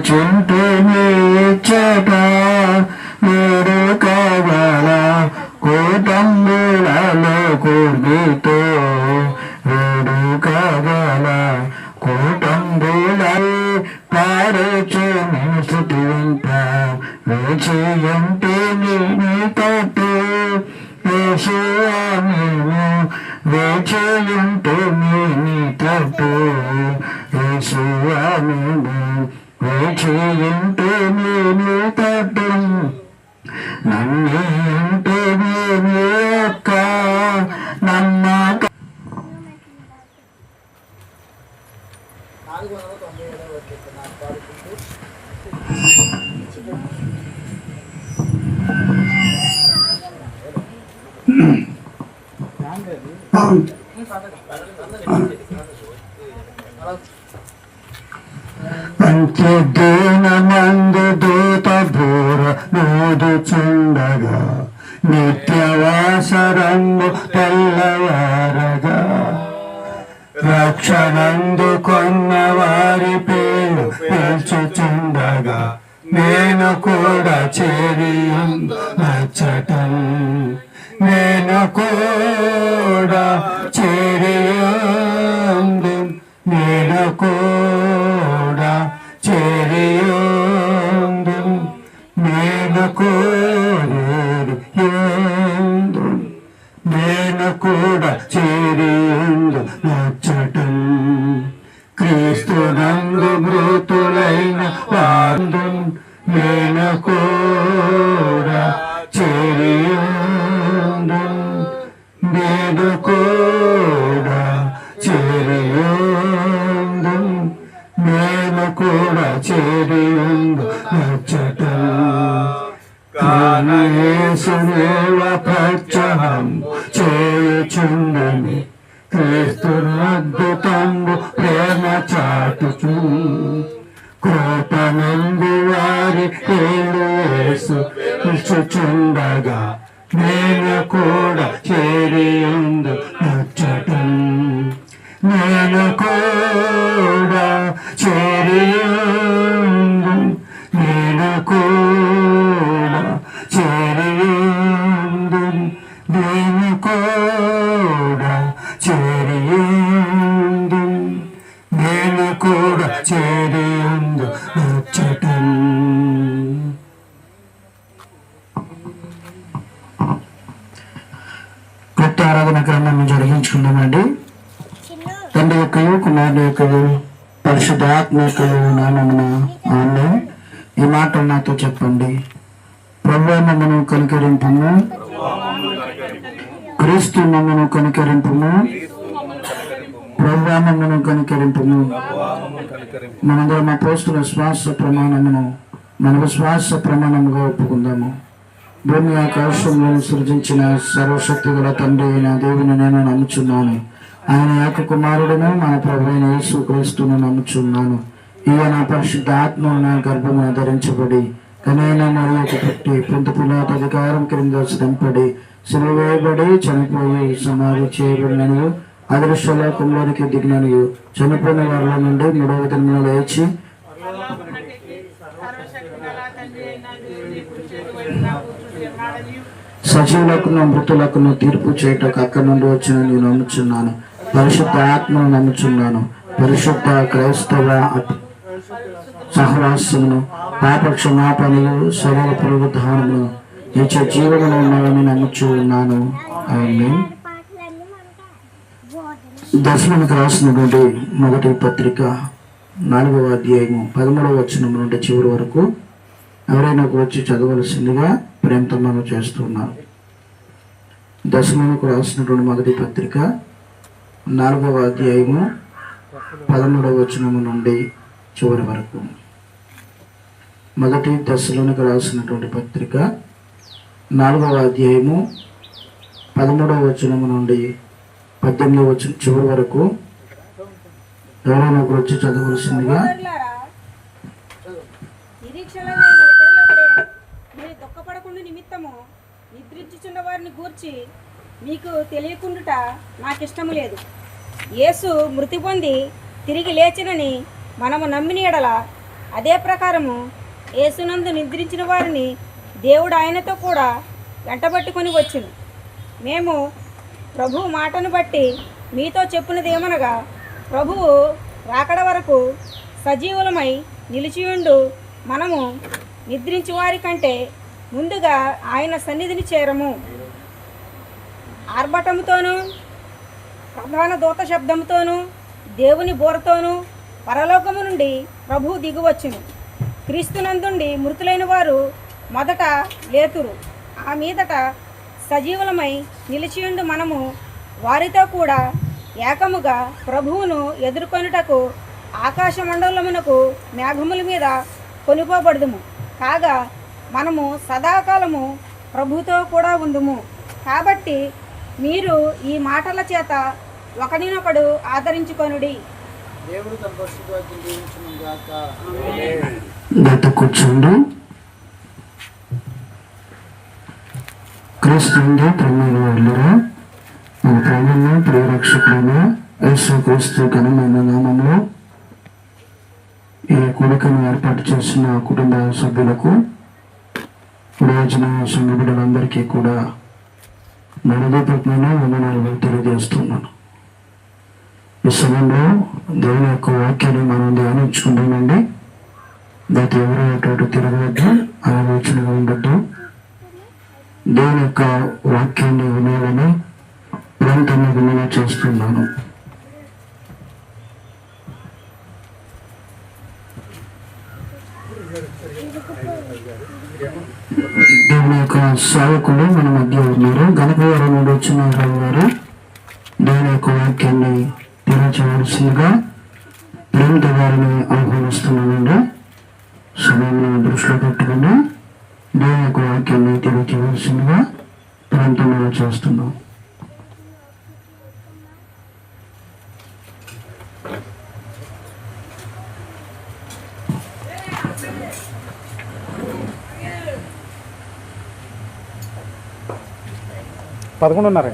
చుంటిని ఇచ్చట మీరు కగల కూటంబులలో కూర్మితో వీడు కగల కూటంబులై పారుచు నింసుటింప వేచి ఉంటిని నీ తట్టు యేసువామిము వేచి ఉంటిని నీ తట్టు యేసువామిము వేచి ఉంటిని నీ తట్టు నన్ను ఉంటిని నీ యొక్క నమ్మక 400 దూత బోర నోదుచుండగా నిత్యవాసరంగు తెల్లవారగా రక్షణందు కొన్న వారి పేరు పిలుచుచుండగా నేను కూడా చేరియుందచటం నేను కూడా చేరియుందు నేను కూడా చేరియుందు నేను కోరియుందు నేను కూడా చేరియుందు నచ్చటం క్రీస్తు నందు మృతులైన వారు నేను కూడా చేరియుందు నేను కూడా చేరియుందు నేను కూడా చేరియుందు నచ్చటం కాని యేసు సేవ ప్రచారం చేయుచుండని క్రీస్తును అద్భుతంబు ప్రేమ చాటుచు కృపనందు వారి ఏడు యేసు ఇచ్చుచుండగా నేను కూడా చేరియుందు నచ్చటం నేను కూడా చేరియుందు నేను కూడా చేరియుందు నేను కూడా చేరియుందు నేను కూడా చేరియుందు నచ్చటం. కొత్త ఆరాధన క్రమాన్ని జరిగించుకుందామండి. తండ్రి యొక్కయు కుమారుని యొక్కయు పరిశుద్ధాత్మ యొక్కయు నామమున ఆమేన్. ఈ మాట నాతో చెప్పండి. ప్రభువా మమ్మను కనికరింపుము, క్రీస్తు మమ్మను కనికరింపుము, ప్రభువా మమ్మను కనికరింపుము. మనందరం అపోస్తుల శ్వాస ప్రమాణమును మన విశ్వాస ప్రమాణముగా ఒప్పుకుందాము. భూమి ఆకాశంలో సృజించిన సర్వశక్తి గల తండ్రి అయిన దేవుని నేను నమ్ముచున్నాను. ఆయన యొక్క కుమారుడును మన ప్రభు అయిన యేసు క్రీస్తును నమ్ముచున్నాను. ఈయన పరిశుద్ధ ఆత్మ నా గర్భమున ధరించబడి కనైనా మరియకు పుట్టి పొంతు పిలాతు అధికారం క్రింద శ్రమపడి సిలువ వేయబడి చనిపోయి సమాధి చేయబడినను అదృశ్యలోకంలోనికి దిగినను చనిపోయిన వారిలో నుండి 3వ దినమున లేచి సజీవులకును మృతులకును తీర్పు చేయటకు అక్కడి నుండి వచ్చిన నేను నమ్ముచున్నాను. పరిశుద్ధ ఆత్మను నమ్ముచున్నాను. పరిశుద్ధ క్రైస్తవ సహవాసమును పాప క్షమాపణలు శరీర పునరుద్ధానమును నిత్య జీవమును ఉన్నాయని నమ్ముచూ ఉన్నాను. ఆమేన్. దశలోనికి రాసినటువంటి మొదటి పత్రిక 4వ అధ్యాయము 13వ వచనం నుండి చివరి వరకు ఎవరైనా వచ్చి చదవలసిందిగా ప్రేమతో మనం చేస్తున్నాను. దశలోనికి రాసినటువంటి మొదటి పత్రిక 4వ అధ్యాయము 13వ వచనము నుండి చివరి వరకు. మొదటి దశలోనికి రాసినటువంటి పత్రిక 4వ అధ్యాయము 13వ వచనము నుండి 18వ వచనం చివరి వరకు ఎవరైనా వచ్చి చదవలసిందిగా. నిద్రించుచున్న వారిని గూర్చి మీకు తెలియకుండుట నాకు ఇష్టము లేదు. యేసు మృతి పొంది తిరిగి లేచినని మనము నమ్మిన ఎడల అదే ప్రకారము యేసునందు నిద్రించిన వారిని దేవుడు ఆయనతో కూడా వెంటబట్టుకొని వచ్చును. మేము ప్రభువు మాటను బట్టి మీతో చెప్పున్నదేమనగా, ప్రభువు రాకడ వరకు సజీవులమై నిలిచియుండు మనము నిద్రించు వారి కంటే ముందుగా ఆయన సన్నిధిని చేరము. ఆర్భటముతోనూ ప్రధాన దూత శబ్దముతోనూ దేవుని బోరతోనూ పరలోకము నుండి ప్రభువు దిగువచ్చును. క్రీస్తునందుండి మృతులైన వారు మొదట లేతురు. ఆ మీదట సజీవులమై నిలిచియుండు మనము వారితో కూడా ఏకముగా ప్రభువును ఎదుర్కొనుటకు ఆకాశ మండలమునకు మేఘముల మీద కొనిపోబడుదుము. కాగా మనము సదాకాలము ప్రభుతో కూడా ఉందుము. కాబట్టి మీరు ఈ మాటల చేత ఒకరినొకడు ఆదరించుకొనుడి. దేవుడు తన పరిశుద్ధవాక్యం దీవించును గాక. గత కూర్చోండి. క్రీస్తు ప్రేమైన వాళ్ళరా, మన ప్రభువును ప్రియరక్షకుడైన యేసు క్రీస్తు ఘనమైన నామములో ఈ కూడికను ఏర్పాటు చేసిన కుటుంబ సభ్యులకు, ప్రయోజన సంఘ బిడ్డలందరికీ కూడా నా హృదయపూర్వకమైన వందనాలు తెలియజేస్తున్నాను. ఈ సమయంలో దేవుని యొక్క వాక్యాన్ని మనం ధ్యానించుకుంటామండి. దాటి ఎవరో అటు తిరగవద్దు, ఆలోచనగా ఉండద్దు. దేవుని యొక్క వాక్యాన్ని వినాలని ప్రాంతాన్ని వినలా చేస్తున్నాను. దేవుని యొక్క సేవకులు మన మధ్య ఉన్నారు. గణపవారం నుండి వచ్చిన రావు గారు దేవుని యొక్క వాక్యాన్ని తెలియచేయవలసిందిగా ప్రేమిత గారిని ఆహ్వానిస్తున్నానండి. సమయంలో దృష్టిలో పెట్టుకుని దేవుని యొక్క వాక్యాన్ని తెలియచేయవలసిందిగా ప్రాంతంలో చేస్తున్నాం. పదకొండున్నర.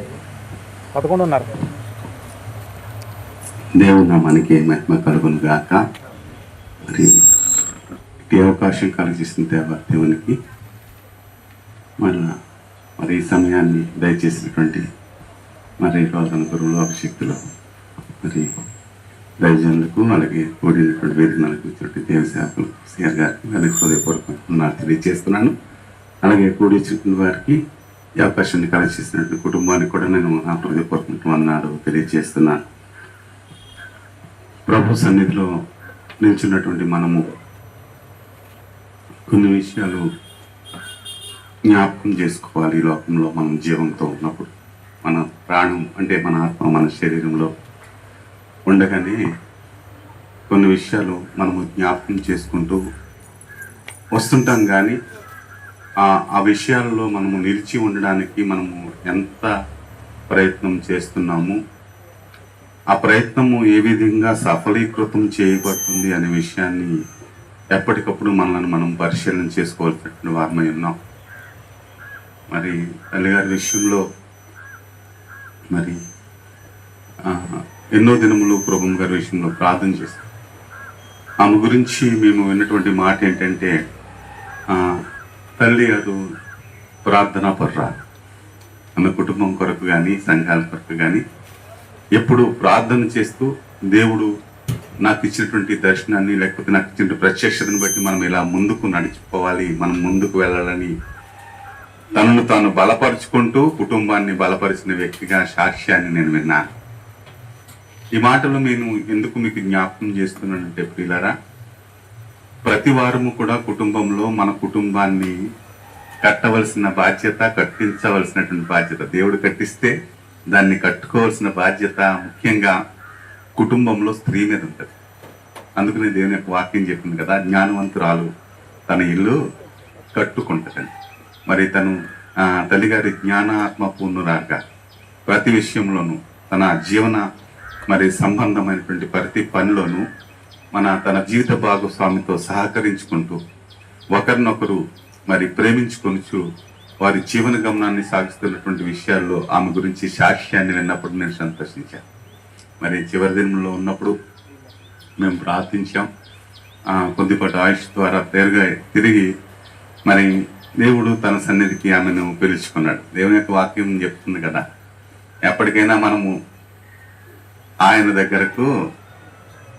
దేవుడు నామానికి మహిమ కలుగును గాక. మరి ఈ అవకాశం కలిగిస్తున్న దేవునికి మరి ఈ సమయాన్ని దయచేసినటువంటి మరి రోజున గురువులు, అభిషక్తులు, మరి దైవజనులకు, అలాగే కూడినటువంటి వేదికలకు ఇచ్చినటువంటి దేవ సేవకులు సిఆర్ గారికి అలాగే హృదయపూర్వకంగా తెలియజేస్తున్నాను. అలాగే కూడిన వారికి ఈ అవకాశాన్ని కలిగిస్తున్నటువంటి కుటుంబానికి కూడా నేను నా హృదయపూర్వకంగా వందనాలు తెలియజేస్తున్నాను. ప్రభు సన్నిధిలో నిల్చున్నటువంటి మనము కొన్ని విషయాలు జ్ఞాపకం చేసుకోవాలి. ఈ లోకంలో మనం జీవంతో ఉన్నప్పుడు మన ప్రాణం అంటే మన ఆత్మ మన శరీరంలో ఉండగానే కొన్ని విషయాలు మనము జ్ఞాపకం చేసుకుంటూ వస్తుంటాం. కానీ ఆ విషయాల్లో మనము నిలిచి ఉండడానికి మనము ఎంత ప్రయత్నం చేస్తున్నాము, ఆ ప్రయత్నము ఏ విధంగా సఫలీకృతం చేయబడుతుంది అనే విషయాన్ని ఎప్పటికప్పుడు మనల్ని మనం పరిశీలన చేసుకోవాల్సినటువంటి వారమై ఉన్నాం. మరి తల్లిగారి విషయంలో మరి ఎన్నో దినములు ప్రభువు గారి విషయంలో ప్రార్థన చేస్తాం. ఆమె గురించి మేము విన్నటువంటి మాట ఏంటంటే, తల్లి గారు ప్రార్థనా పర్రాలు. ఆమె కుటుంబం కొరకు కానీ సంఘాల కొరకు కానీ ఎప్పుడు ప్రార్థన చేస్తూ దేవుడు నాకు ఇచ్చినటువంటి దర్శనాన్ని లేకపోతే నాకు ఇచ్చిన ప్రత్యక్షతను బట్టి మనం ఇలా ముందుకు నడిచిపోవాలి, మనం ముందుకు వెళ్ళాలని తనను తాను బలపరుచుకుంటూ కుటుంబాన్ని బలపరిచిన వ్యక్తిగా సాక్ష్యాన్ని నేను విన్నాను. ఈ మాటలు నేను ఎందుకు మీకు జ్ఞాపకం చేస్తున్నానంటే, ప్రియులారా, ప్రతి వారము కూడా కుటుంబంలో మన కుటుంబాన్ని కట్టవలసిన బాధ్యత, కట్టించవలసినటువంటి బాధ్యత. దేవుడు కట్టిస్తే దాన్ని కట్టుకోవాల్సిన బాధ్యత ముఖ్యంగా కుటుంబంలో స్త్రీ మీద ఉంటుంది. అందుకనే దేవుని యొక్క వాక్యం చెప్పింది కదా, జ్ఞానవంతురాలు తన ఇల్లు కట్టుకుంటుందని. మరి తను తల్లిగారి జ్ఞానాత్మ పూర్ణురాలుగా ప్రతి విషయంలోనూ తన జీవన మరి సంబంధమైనటువంటి ప్రతి పనిలోనూ తన జీవిత భాగస్వామితో సహకరించుకుంటూ ఒకరినొకరు మరి ప్రేమించుకొనుచు వారి జీవన గమనాన్ని సాగిస్తున్నటువంటి విషయాల్లో ఆమె గురించి సాక్ష్యాన్ని విన్నప్పుడు నేను సంతోషించాను. మరి చివరి దినంలో ఉన్నప్పుడు మేము ప్రార్థించాం. కొద్దిపాటి ఆయుష్ ద్వారా తిరిగి మరి దేవుడు తన సన్నిధికి ఆమెను పిలుచుకున్నాడు. దేవుని యొక్క వాక్యం చెప్తుంది కదా, ఎప్పటికైనా మనము ఆయన దగ్గరకు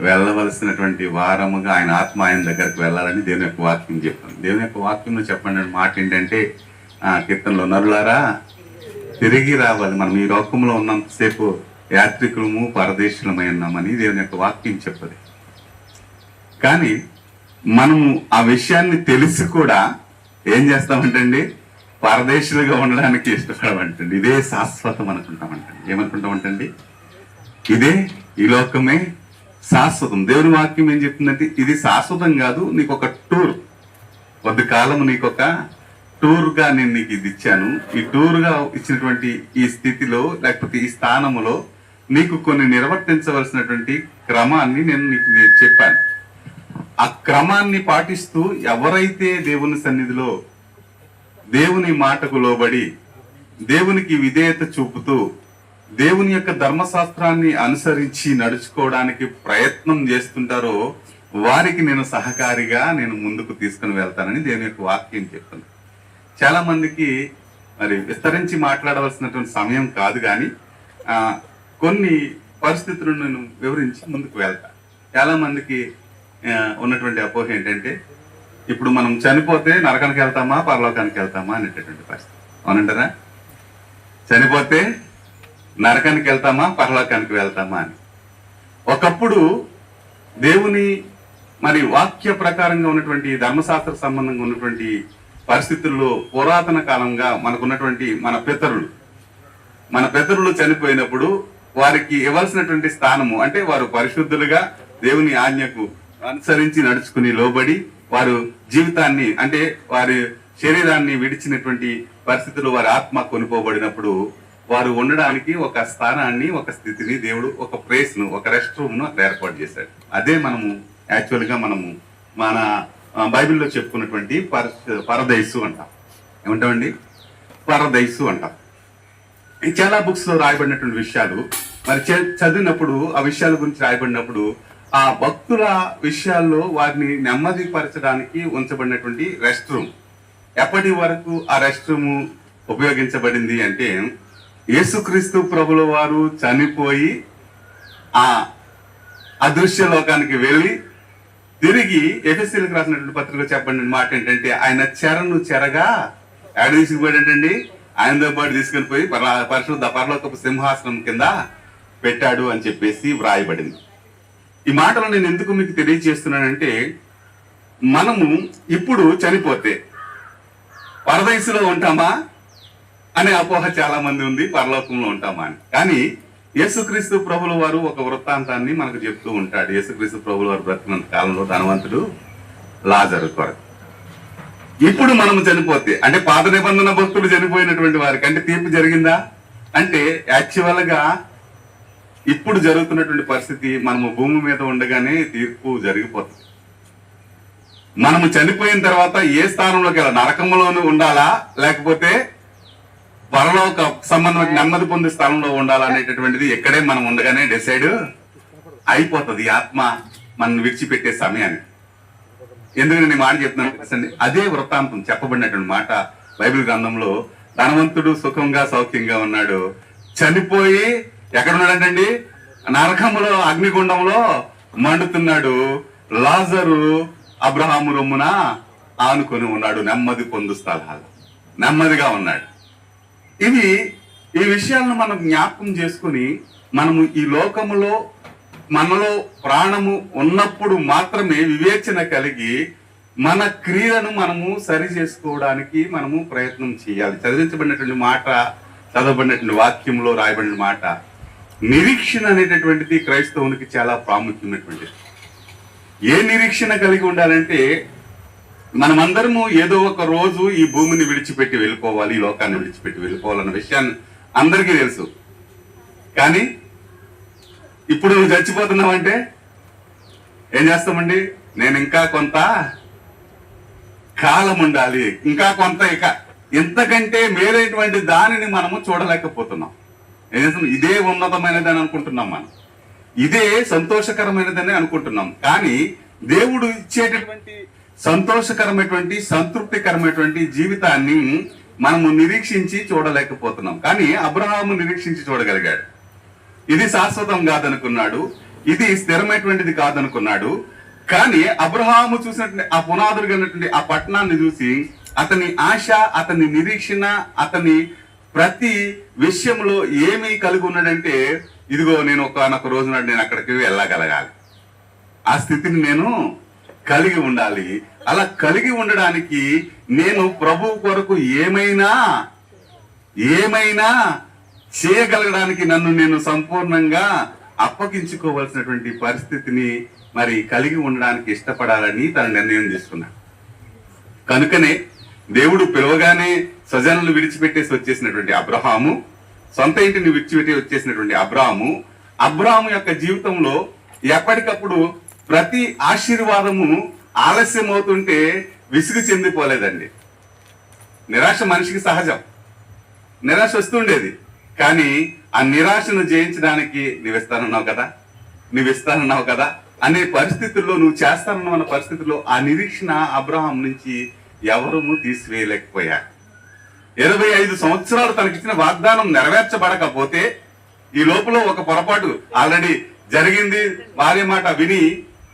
వెళ్ళవలసినటువంటి వారముగా ఆయన ఆత్మ ఆయన దగ్గరకు వెళ్ళాలని దేవుని యొక్క వాక్యం చెప్తుంది. దేవుని యొక్క వాక్యంలో చెప్పండి మాట ఏంటంటే, కీర్తనలో నరులారా తిరిగి రావాలి, మనం ఈ లోకంలో ఉన్నంతసేపు యాత్రికులము పరదేశులమై ఉన్నామని దేవుని యొక్క వాక్యం చెప్పదు. కానీ మనము ఆ విషయాన్ని తెలిసి కూడా ఏం చేస్తామంటండి, పరదేశులుగా ఉండడానికి ఇష్టపడమంటండి. ఇదే శాశ్వతం అనుకుంటామంటండి. ఏమనుకుంటామంటండి, ఇదే ఈ లోకమే శాశ్వతం. దేవుని వాక్యం ఏం చెప్తుందంటే, ఇది శాశ్వతం కాదు, నీకు ఒక టూర్, కొద్ది కాలం నీకు ఒక టూర్గా నేను నీకు ఇది ఇచ్చాను. ఈ టూర్గా ఇచ్చినటువంటి ఈ స్థితిలో లేకపోతే ఈ స్థానములో నీకు కొన్ని నిర్వర్తించవలసినటువంటి క్రమాన్ని నేను నీకు చెప్పాను. ఆ క్రమాన్ని పాటిస్తూ ఎవరైతే దేవుని సన్నిధిలో దేవుని మాటకు లోబడి దేవునికి విధేయత చూపుతూ దేవుని యొక్క ధర్మశాస్త్రాన్ని అనుసరించి నడుచుకోవడానికి ప్రయత్నం చేస్తుంటారో వారికి నేను సహకారిగా నేను ముందుకు తీసుకుని వెళ్తానని దేవుని యొక్క వాక్యం చెప్తుంది. చాలా మందికి మరి విస్తరించి మాట్లాడవలసినటువంటి సమయం కాదు, కానీ కొన్ని పరిస్థితులను నేను వివరించి ముందుకు వెళ్తాను. చాలా మందికి ఉన్నటువంటి అపోహ ఏంటంటే, ఇప్పుడు మనం చనిపోతే నరకానికి వెళ్తామా పరలోకానికి వెళ్తామా అనేటటువంటి పరిస్థితి. అవునంటారా? చనిపోతే నరకానికి వెళ్తామా పరలోకానికి వెళ్తామా అని. ఒకప్పుడు దేవుని మరి వాక్య ప్రకారంగా ఉన్నటువంటి ధర్మశాస్త్ర సంబంధంగా ఉన్నటువంటి పరిస్థితుల్లో పురాతన కాలంగా మనకున్నటువంటి మన పితరులు చనిపోయినప్పుడు వారికి ఇవ్వాల్సినటువంటి స్థానము అంటే వారు పరిశుద్ధులుగా దేవుని ఆజ్ఞకు అనుసరించి నడుచుకుని లోబడి వారు జీవితాన్ని అంటే వారి శరీరాన్ని విడిచినటువంటి పరిస్థితుల్లో వారి ఆత్మ కొనుకోబడినప్పుడు వారు ఉండడానికి ఒక స్థానాన్ని, ఒక స్థితిని దేవుడు ఒక ప్లేస్ ను, ఒక రెస్ట్ రూమ్ ను అక్కడ ఏర్పాటు చేశాడు. అదే మనము యాక్చువల్ గా మనము మన బైబిల్లో చెప్పుకున్నటువంటి పరదైసు అంటాం. ఏమంటామండి? పరదైసు అంటాం. చాలా బుక్స్ లో రాయబడినటువంటి విషయాలు మరి చదివినప్పుడు ఆ విషయాల గురించి రాయబడినప్పుడు ఆ భక్తుల విషయాల్లో వారిని నెమ్మది పరచడానికి ఉంచబడినటువంటి రెస్ట్ రూమ్. ఎప్పటి వరకు ఆ రెస్ట్ రూమ్ ఉపయోగించబడింది అంటే, యేసుక్రీస్తు ప్రభుల వారు చనిపోయి ఆ అదృశ్య లోకానికి వెళ్ళి తిరిగి ఎఫెసీయులకు రాసినటువంటి పత్రికలో చెప్పబడిన మాట ఏంటంటే, ఆయన చెరగా ఎక్కడ తీసుకుపోయాడంటండి, ఆయనతో పాటు తీసుకుని పోయి పరిశుద్ధ పరలోకపు సింహాసనం కింద పెట్టాడు అని చెప్పేసి వ్రాయబడింది. ఈ మాటలు నేను ఎందుకు మీకు తెలియజేస్తున్నానంటే, మనము ఇప్పుడు చనిపోతే పరదైసులో ఉంటామా అనే అపోహ చాలా మంది ఉంది, పరలోకంలో ఉంటామా అని. కానీ యేసుక్రీస్తు ప్రభుల వారు ఒక వృత్తాంతాన్ని మనకు చెప్తూ ఉంటాడు. యేసుక్రీస్తు ప్రభుల వారు బ్రతికినంత కాలంలో ధనవంతుడు లాజరు కొరకు. ఇప్పుడు మనం చనిపోతే అంటే పాత నిబంధన భక్తులు చనిపోయినటువంటి వారికి అంటే తీర్పు జరిగిందా అంటే, యాక్చువల్ గా ఇప్పుడు జరుగుతున్నటువంటి పరిస్థితి, మనము భూమి మీద ఉండగానే తీర్పు జరిగిపోతుంది. మనము చనిపోయిన తర్వాత ఏ స్థానంలోకి వెళ్ళాలి, నరకంలోనూ ఉండాలా లేకపోతే పరలోక సంబంధం నెమ్మది పొందే స్థానంలో ఉండాలా అనేటటువంటిది ఎక్కడే మనం ఉండగానే డిసైడ్ అయిపోతుంది ఆత్మ మనం విడిచిపెట్టే సమయాన్ని. ఎందుకు నేను మాట చెప్తున్నాను, అదే వృత్తాంతం చెప్పబడినటువంటి మాట బైబిల్ గ్రంథంలో. ధనవంతుడు సుఖంగా సౌఖ్యంగా ఉన్నాడు, చనిపోయి ఎక్కడ ఉన్నాడంటండి, నరకములో అగ్నిగుండంలో మండుతున్నాడు. లాజరు అబ్రహాము రొమ్మున ఆనుకొని ఉన్నాడు, నెమ్మది పొందు స్థలాలు, నెమ్మదిగా ఉన్నాడు. ఈ విషయాలను మనం జ్ఞాపకం చేసుకుని మనము ఈ లోకములో మనలో ప్రాణము ఉన్నప్పుడు మాత్రమే వివేచన కలిగి మన క్రియలను మనము సరి చేసుకోవడానికి మనము ప్రయత్నం చేయాలి. చదివించబడినటువంటి మాట, చదవబడినటువంటి వాక్యంలో రాయబడిన మాట, నిరీక్షణ అనేటటువంటిది క్రైస్తవునికి చాలా ప్రాముఖ్యమైనటువంటిది. ఏ నిరీక్షణ కలిగి ఉండాలంటే, మనమందరము ఏదో ఒక రోజు ఈ భూమిని విడిచిపెట్టి వెళ్ళిపోవాలి, ఈ లోకాన్ని విడిచిపెట్టి వెళ్ళిపోవాలన్న విషయాన్ని అందరికీ తెలుసు. కానీ ఇప్పుడు నువ్వు చచ్చిపోతున్నావంటే ఏం చేస్తామండి, నేను ఇంకా కొంత కాలం ఉండాలి, ఇంకా కొంత ఇంతకంటే మేలైనటువంటి దానిని మనము చూడలేకపోతున్నాం. ఏం చేస్తాం, ఇదే ఉన్నతమైనదని అనుకుంటున్నాం, మనం ఇదే సంతోషకరమైనదని అనుకుంటున్నాం. కానీ దేవుడు ఇచ్చేటటువంటి సంతోషకరమైనటువంటి సంతృప్తికరమైనటువంటి జీవితాన్ని మనము నిరీక్షించి చూడలేకపోతున్నాం. కానీ అబ్రహాము నిరీక్షించి చూడగలిగాడు. ఇది శాశ్వతం కాదనుకున్నాడు, ఇది స్థిరమైనటువంటిది కాదనుకున్నాడు. కానీ అబ్రహాము చూసినటువంటి ఆ పునాదులు కలిగినటువంటి ఆ పట్టణాన్ని చూసి అతని ఆశ, అతని నిరీక్షణ, అతని ప్రతి విషయంలో ఏమి కలిగి ఉన్నాడంటే, ఇదిగో నేను ఒకనొక రోజు నాడు నేను అక్కడికి వెళ్ళగలగాలి, ఆ స్థితిని నేను కలిగి ఉండాలి. అలా కలిగి ఉండడానికి నేను ప్రభు కొరకు ఏమైనా చేయగలగడానికి నన్ను నేను సంపూర్ణంగా అప్పగించుకోవాల్సినటువంటి పరిస్థితిని మరి కలిగి ఉండడానికి ఇష్టపడాలని తన నిర్ణయం తీసుకున్నాడు. కనుకనే దేవుడు పిలవగానే స్వజనులను విడిచిపెట్టేసి వచ్చేసినటువంటి అబ్రహాము, సొంత ఇంటిని విడిచిపెట్టి వచ్చేసినటువంటి అబ్రహాము యొక్క జీవితంలో ఎప్పటికప్పుడు ప్రతి ఆశీర్వాదము ఆలస్యం అవుతుంటే విసుగు చెందిపోలేదండి. నిరాశ మనిషికి సహజం, నిరాశ వస్తుండేది. కానీ ఆ నిరాశను జయించడానికి నువ్విస్తానన్నావు కదా అనే పరిస్థితుల్లో, నువ్వు చేస్తానన్న పరిస్థితుల్లో ఆ నిరీక్షణ అబ్రహాం నుంచి ఎవరూ తీసివేయలేకపోయారు. 25 సంవత్సరాలు తనకిచ్చిన వాగ్దానం నెరవేర్చబడకపోతే ఈ లోపల ఒక పొరపాటు ఆల్రెడీ జరిగింది. భార్య మాట విని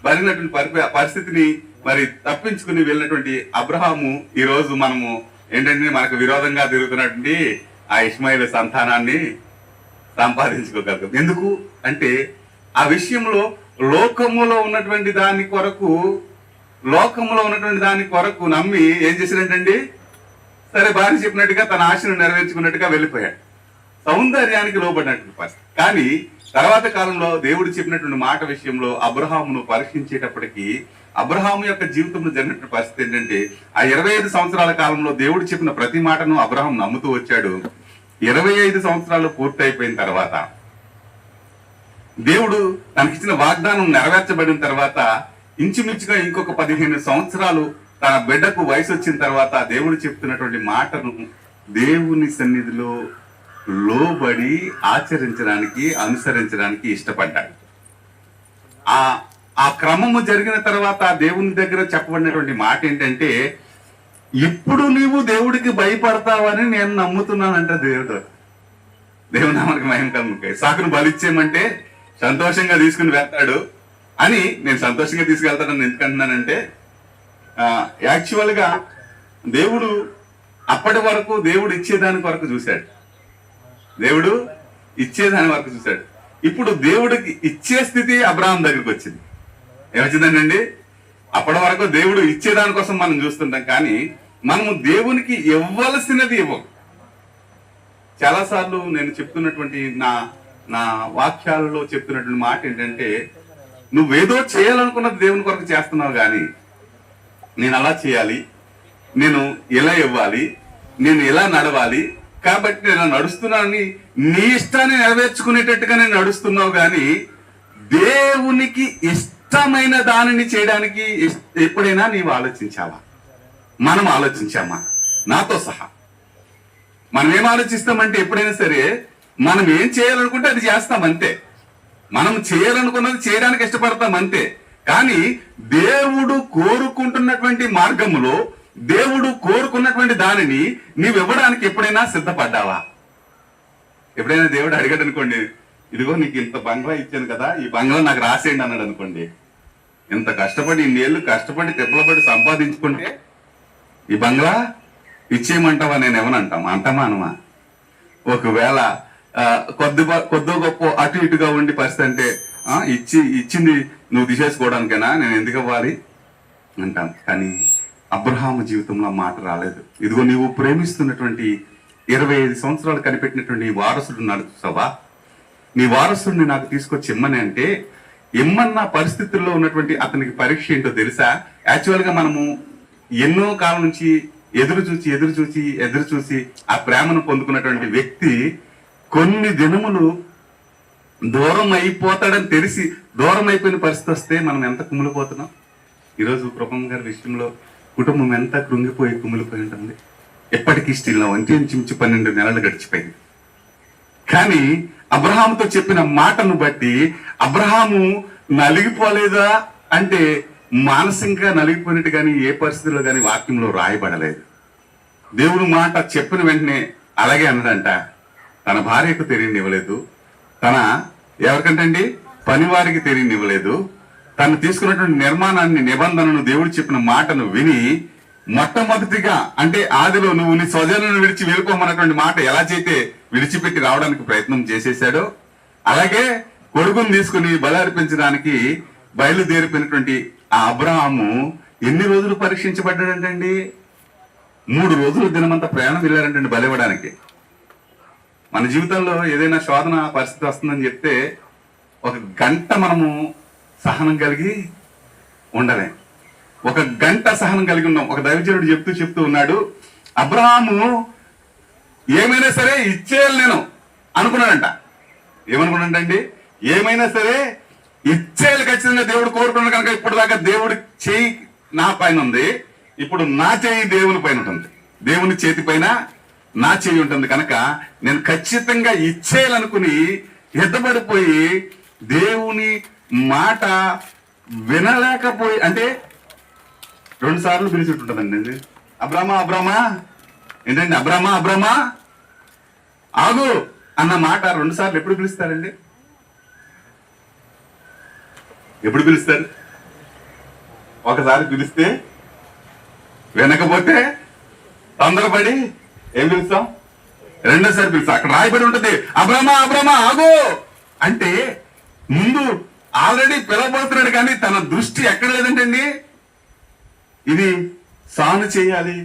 జరిగినటువంటి పరిస్థితిని మరి తప్పించుకుని వెళ్ళినటువంటి అబ్రహాము ఈ రోజు మనము ఏంటంటే మనకు విరోధంగా తిరుగుతున్నటువంటి ఆ ఇష్మాయిల్ సంతానాన్ని సంపాదించుకోగలుగుతాం. ఎందుకు అంటే ఆ విషయంలో లోకములో ఉన్నటువంటి దాని కొరకు నమ్మి ఏం చేసినట్టండి, సరే భార్య చెప్పినట్టుగా తన ఆశను నెరవేర్చుకున్నట్టుగా వెళ్ళిపోయాడు. సౌందర్యానికి లోబడినటువంటి పరిస్థితి. కానీ తర్వాత కాలంలో దేవుడు చెప్పినటువంటి మాట విషయంలో అబ్రహామును పరీక్షించేటప్పటికి అబ్రహాము యొక్క జీవితంలో జరిగినటువంటి పరిస్థితి ఏంటంటే, ఆ 25 సంవత్సరాల కాలంలో దేవుడు చెప్పిన ప్రతి మాటను అబ్రహాం నమ్ముతూ వచ్చాడు. 25 సంవత్సరాలు పూర్తయిపోయిన తర్వాత, దేవుడు తనకిచ్చిన వాగ్దానం నెరవేర్చబడిన తర్వాత ఇంచుమించుగా ఇంకొక 15 సంవత్సరాలు తన బిడ్డకు వయసు వచ్చిన తర్వాత దేవుడు చెప్తున్నటువంటి మాటను దేవుని సన్నిధిలో లోబడి అనుసరించడానికి ఇష్టపడ్డాడు. ఆ క్రమము జరిగిన తర్వాత దేవుని దగ్గర చెప్పబడినటువంటి మాట ఏంటంటే, ఇప్పుడు నీవు దేవుడికి భయపడతావని నేను నమ్ముతున్నానంట దేవుడు నామానికి మహిమ కలుగుతాయి. సాకును బలిచ్చేయమంటే సంతోషంగా తీసుకుని వెళ్తాడు అని నేను సంతోషంగా తీసుకెళ్తానని ఎందుకంటున్నానంటే, యాక్చువల్ గా దేవుడు అప్పటి వరకు దేవుడు ఇచ్చేదాని వరకు చూశాడు. ఇప్పుడు దేవుడికి ఇచ్చే స్థితి అబ్రహాం దగ్గరికి వచ్చింది. ఏమొచ్చిందండి? అప్పటి వరకు దేవుడు ఇచ్చేదాని కోసం మనం చూస్తుంటాం, కానీ మనము దేవునికి ఇవ్వవలసినది ఇవ్వం. చాలాసార్లు నేను చెప్తున్నటువంటి నా వాక్యాలలో చెప్తున్నటువంటి మాట ఏంటంటే, నువ్వేదో చేయాలనుకున్నది దేవుని కొరకు చేస్తున్నావు, కానీ నేను అలా చేయాలి, నేను ఇలా ఇవ్వాలి, నేను ఇలా నడవాలి, కాబట్టి నేను నడుస్తున్నానని నీ ఇష్టాన్ని నెరవేర్చుకునేటట్టుగా నేను నడుస్తున్నావు. కానీ దేవునికి ఇష్టమైన దానిని చేయడానికి ఎప్పుడైనా నీవు ఆలోచించావా? మనం ఆలోచించామా? నాతో సహా మనం ఏం ఆలోచిస్తామంటే, ఎప్పుడైనా సరే మనం ఏం చేయాలనుకుంటే అది చేస్తాం అంతే. మనం చేయాలనుకున్నది చేయడానికి ఇష్టపడతాం అంతే. కానీ దేవుడు కోరుకుంటున్నటువంటి మార్గములో దేవుడు కోరుకున్నటువంటి దానిని నీవు ఇవ్వడానికి ఎప్పుడైనా సిద్ధపడ్డావా? ఎప్పుడైనా దేవుడు అడిగాడు అనుకోండి, ఇదిగో నీకు ఇంత బంగ్లా ఇచ్చాను కదా, ఈ బంగ్లా నాకు రాసేయండి అన్నాడు అనుకోండి, ఇంత కష్టపడి ఇన్నేళ్ళు కష్టపడి తెప్పలపడి సంపాదించుకుంటే ఈ బంగ్లా ఇచ్చేయమంటావా? నేను అంటామా అనమా? ఒకవేళ కొద్ది గొప్ప అటు ఇటుగా ఉండి పరిస్థితి అంటే, ఇచ్చింది నువ్వు తీసేసుకోవడానికైనా నేను ఎందుకు ఇవ్వాలి అంటాం. కానీ అబ్రహాము జీవితంలో మాట రాలేదు. ఇదిగో నీవు ప్రేమిస్తున్నటువంటి 25 సంవత్సరాలు కనిపెట్టినటువంటి వారసుడు నడుస్తావా? నీ వారసుడిని నాకు తీసుకొచ్చి ఇమ్మని అంటే, ఇమ్మన్న పరిస్థితుల్లో ఉన్నటువంటి అతనికి పరీక్ష ఏంటో తెలుసా? యాక్చువల్ గా మనము ఎన్నో కాలం నుంచి ఎదురు చూసి ఆ ప్రేమను పొందుకున్నటువంటి వ్యక్తి కొన్ని దినములు దూరం అయిపోతాడని తెలిసి దూరం అయిపోయిన పరిస్థితి వస్తే మనం ఎంత కుమిలిపోతున్నాం. ఈరోజు ప్రభం గారి విషయంలో కుటుంబం ఎంత కృంగిపోయి కుమిలిపోయి ఉంటుంది. ఎప్పటికీ స్టిల్లో ఇంచుమించు 12 నెలలు గడిచిపోయింది. కానీ అబ్రహాముతో చెప్పిన మాటను బట్టి అబ్రహాము నలిగిపోలేదా అంటే మానసికంగా నలిగిపోయినట్టు కానీ ఏ పరిస్థితుల్లో కానీ వాక్యంలో రాయబడలేదు. దేవుడు మాట చెప్పిన వెంటనే అలాగే అన్నదంట. తన భార్యకు తెలియనివ్వలేదు, తన ఎవరికంటండి పనివారికి తెలియనివ్వలేదు. తను తీసుకున్నటువంటి నిర్మాణాన్ని, నిబంధనను, దేవుడు చెప్పిన మాటను విని మొట్టమొదటిగా అంటే ఆదిలో నువ్వు నీ స్వజనులను విడిచి వెళ్ళిపోమన్నటువంటి మాట ఎలా చేస్తే విడిచిపెట్టి రావడానికి ప్రయత్నం చేసేసాడో, అలాగే కొడుకును తీసుకుని బలి అర్పించడానికి బయలుదేరిపోయినటువంటి ఆ అబ్రహాము ఎన్ని రోజులు పరీక్షించబడ్డాడంటండి? 3 రోజులు దినమంతా ప్రయాణం వెళ్ళారంటండి బలి ఇవ్వడానికి. మన జీవితంలో ఏదైనా శోధన పరిస్థితి వస్తుందని చెప్తే 1 గంట మనము సహనం కలిగి ఉండలేం. 1 గంట సహనం కలిగి ఉన్నాం. ఒక దైవజనుడు చెప్తూ ఉన్నాడు, అబ్రహాము ఏమైనా సరే ఇచ్చేయాలి నేను అనుకున్నాడంట. ఏమనుకున్నాడండి? ఏమైనా సరే ఇచ్చేయాలి ఖచ్చితంగా దేవుడు కోరుకున్నాడు కనుక ఇప్పుడు దాకా దేవుడి చేయి నా పైన ఉంది, ఇప్పుడు నా చేయి దేవుని పైన ఉంటుంది, దేవుని చేతి పైన నా చేయి ఉంటుంది కనుక నేను ఖచ్చితంగా ఇచ్చేయాలనుకుని ఎద్దబడిపోయి దేవుని మాట వినలేకపోయి, అంటే 2 సార్లు పిలిచిట్టుంటుందండి. అబ్రామా అబ్రామా ఏంటండి, అబ్రామా అబ్రామా ఆగు అన్న మాట 2 సార్లు ఎప్పుడు పిలుస్తారండి? ఎప్పుడు పిలుస్తారు? ఒకసారి పిలిస్తే వినకపోతే తొందరపడి ఏం పిలుస్తాం? 2సారి పిలుస్తాం. అక్కడ రాయబడి ఉంటుంది అబ్రామా అబ్రామా ఆగు అంటే ముందు ఆల్రెడీ పిలవబడుతున్నాడు కానీ తన దృష్టి ఎక్కడ లేదంటండి. ఇది సాను చేయాలి.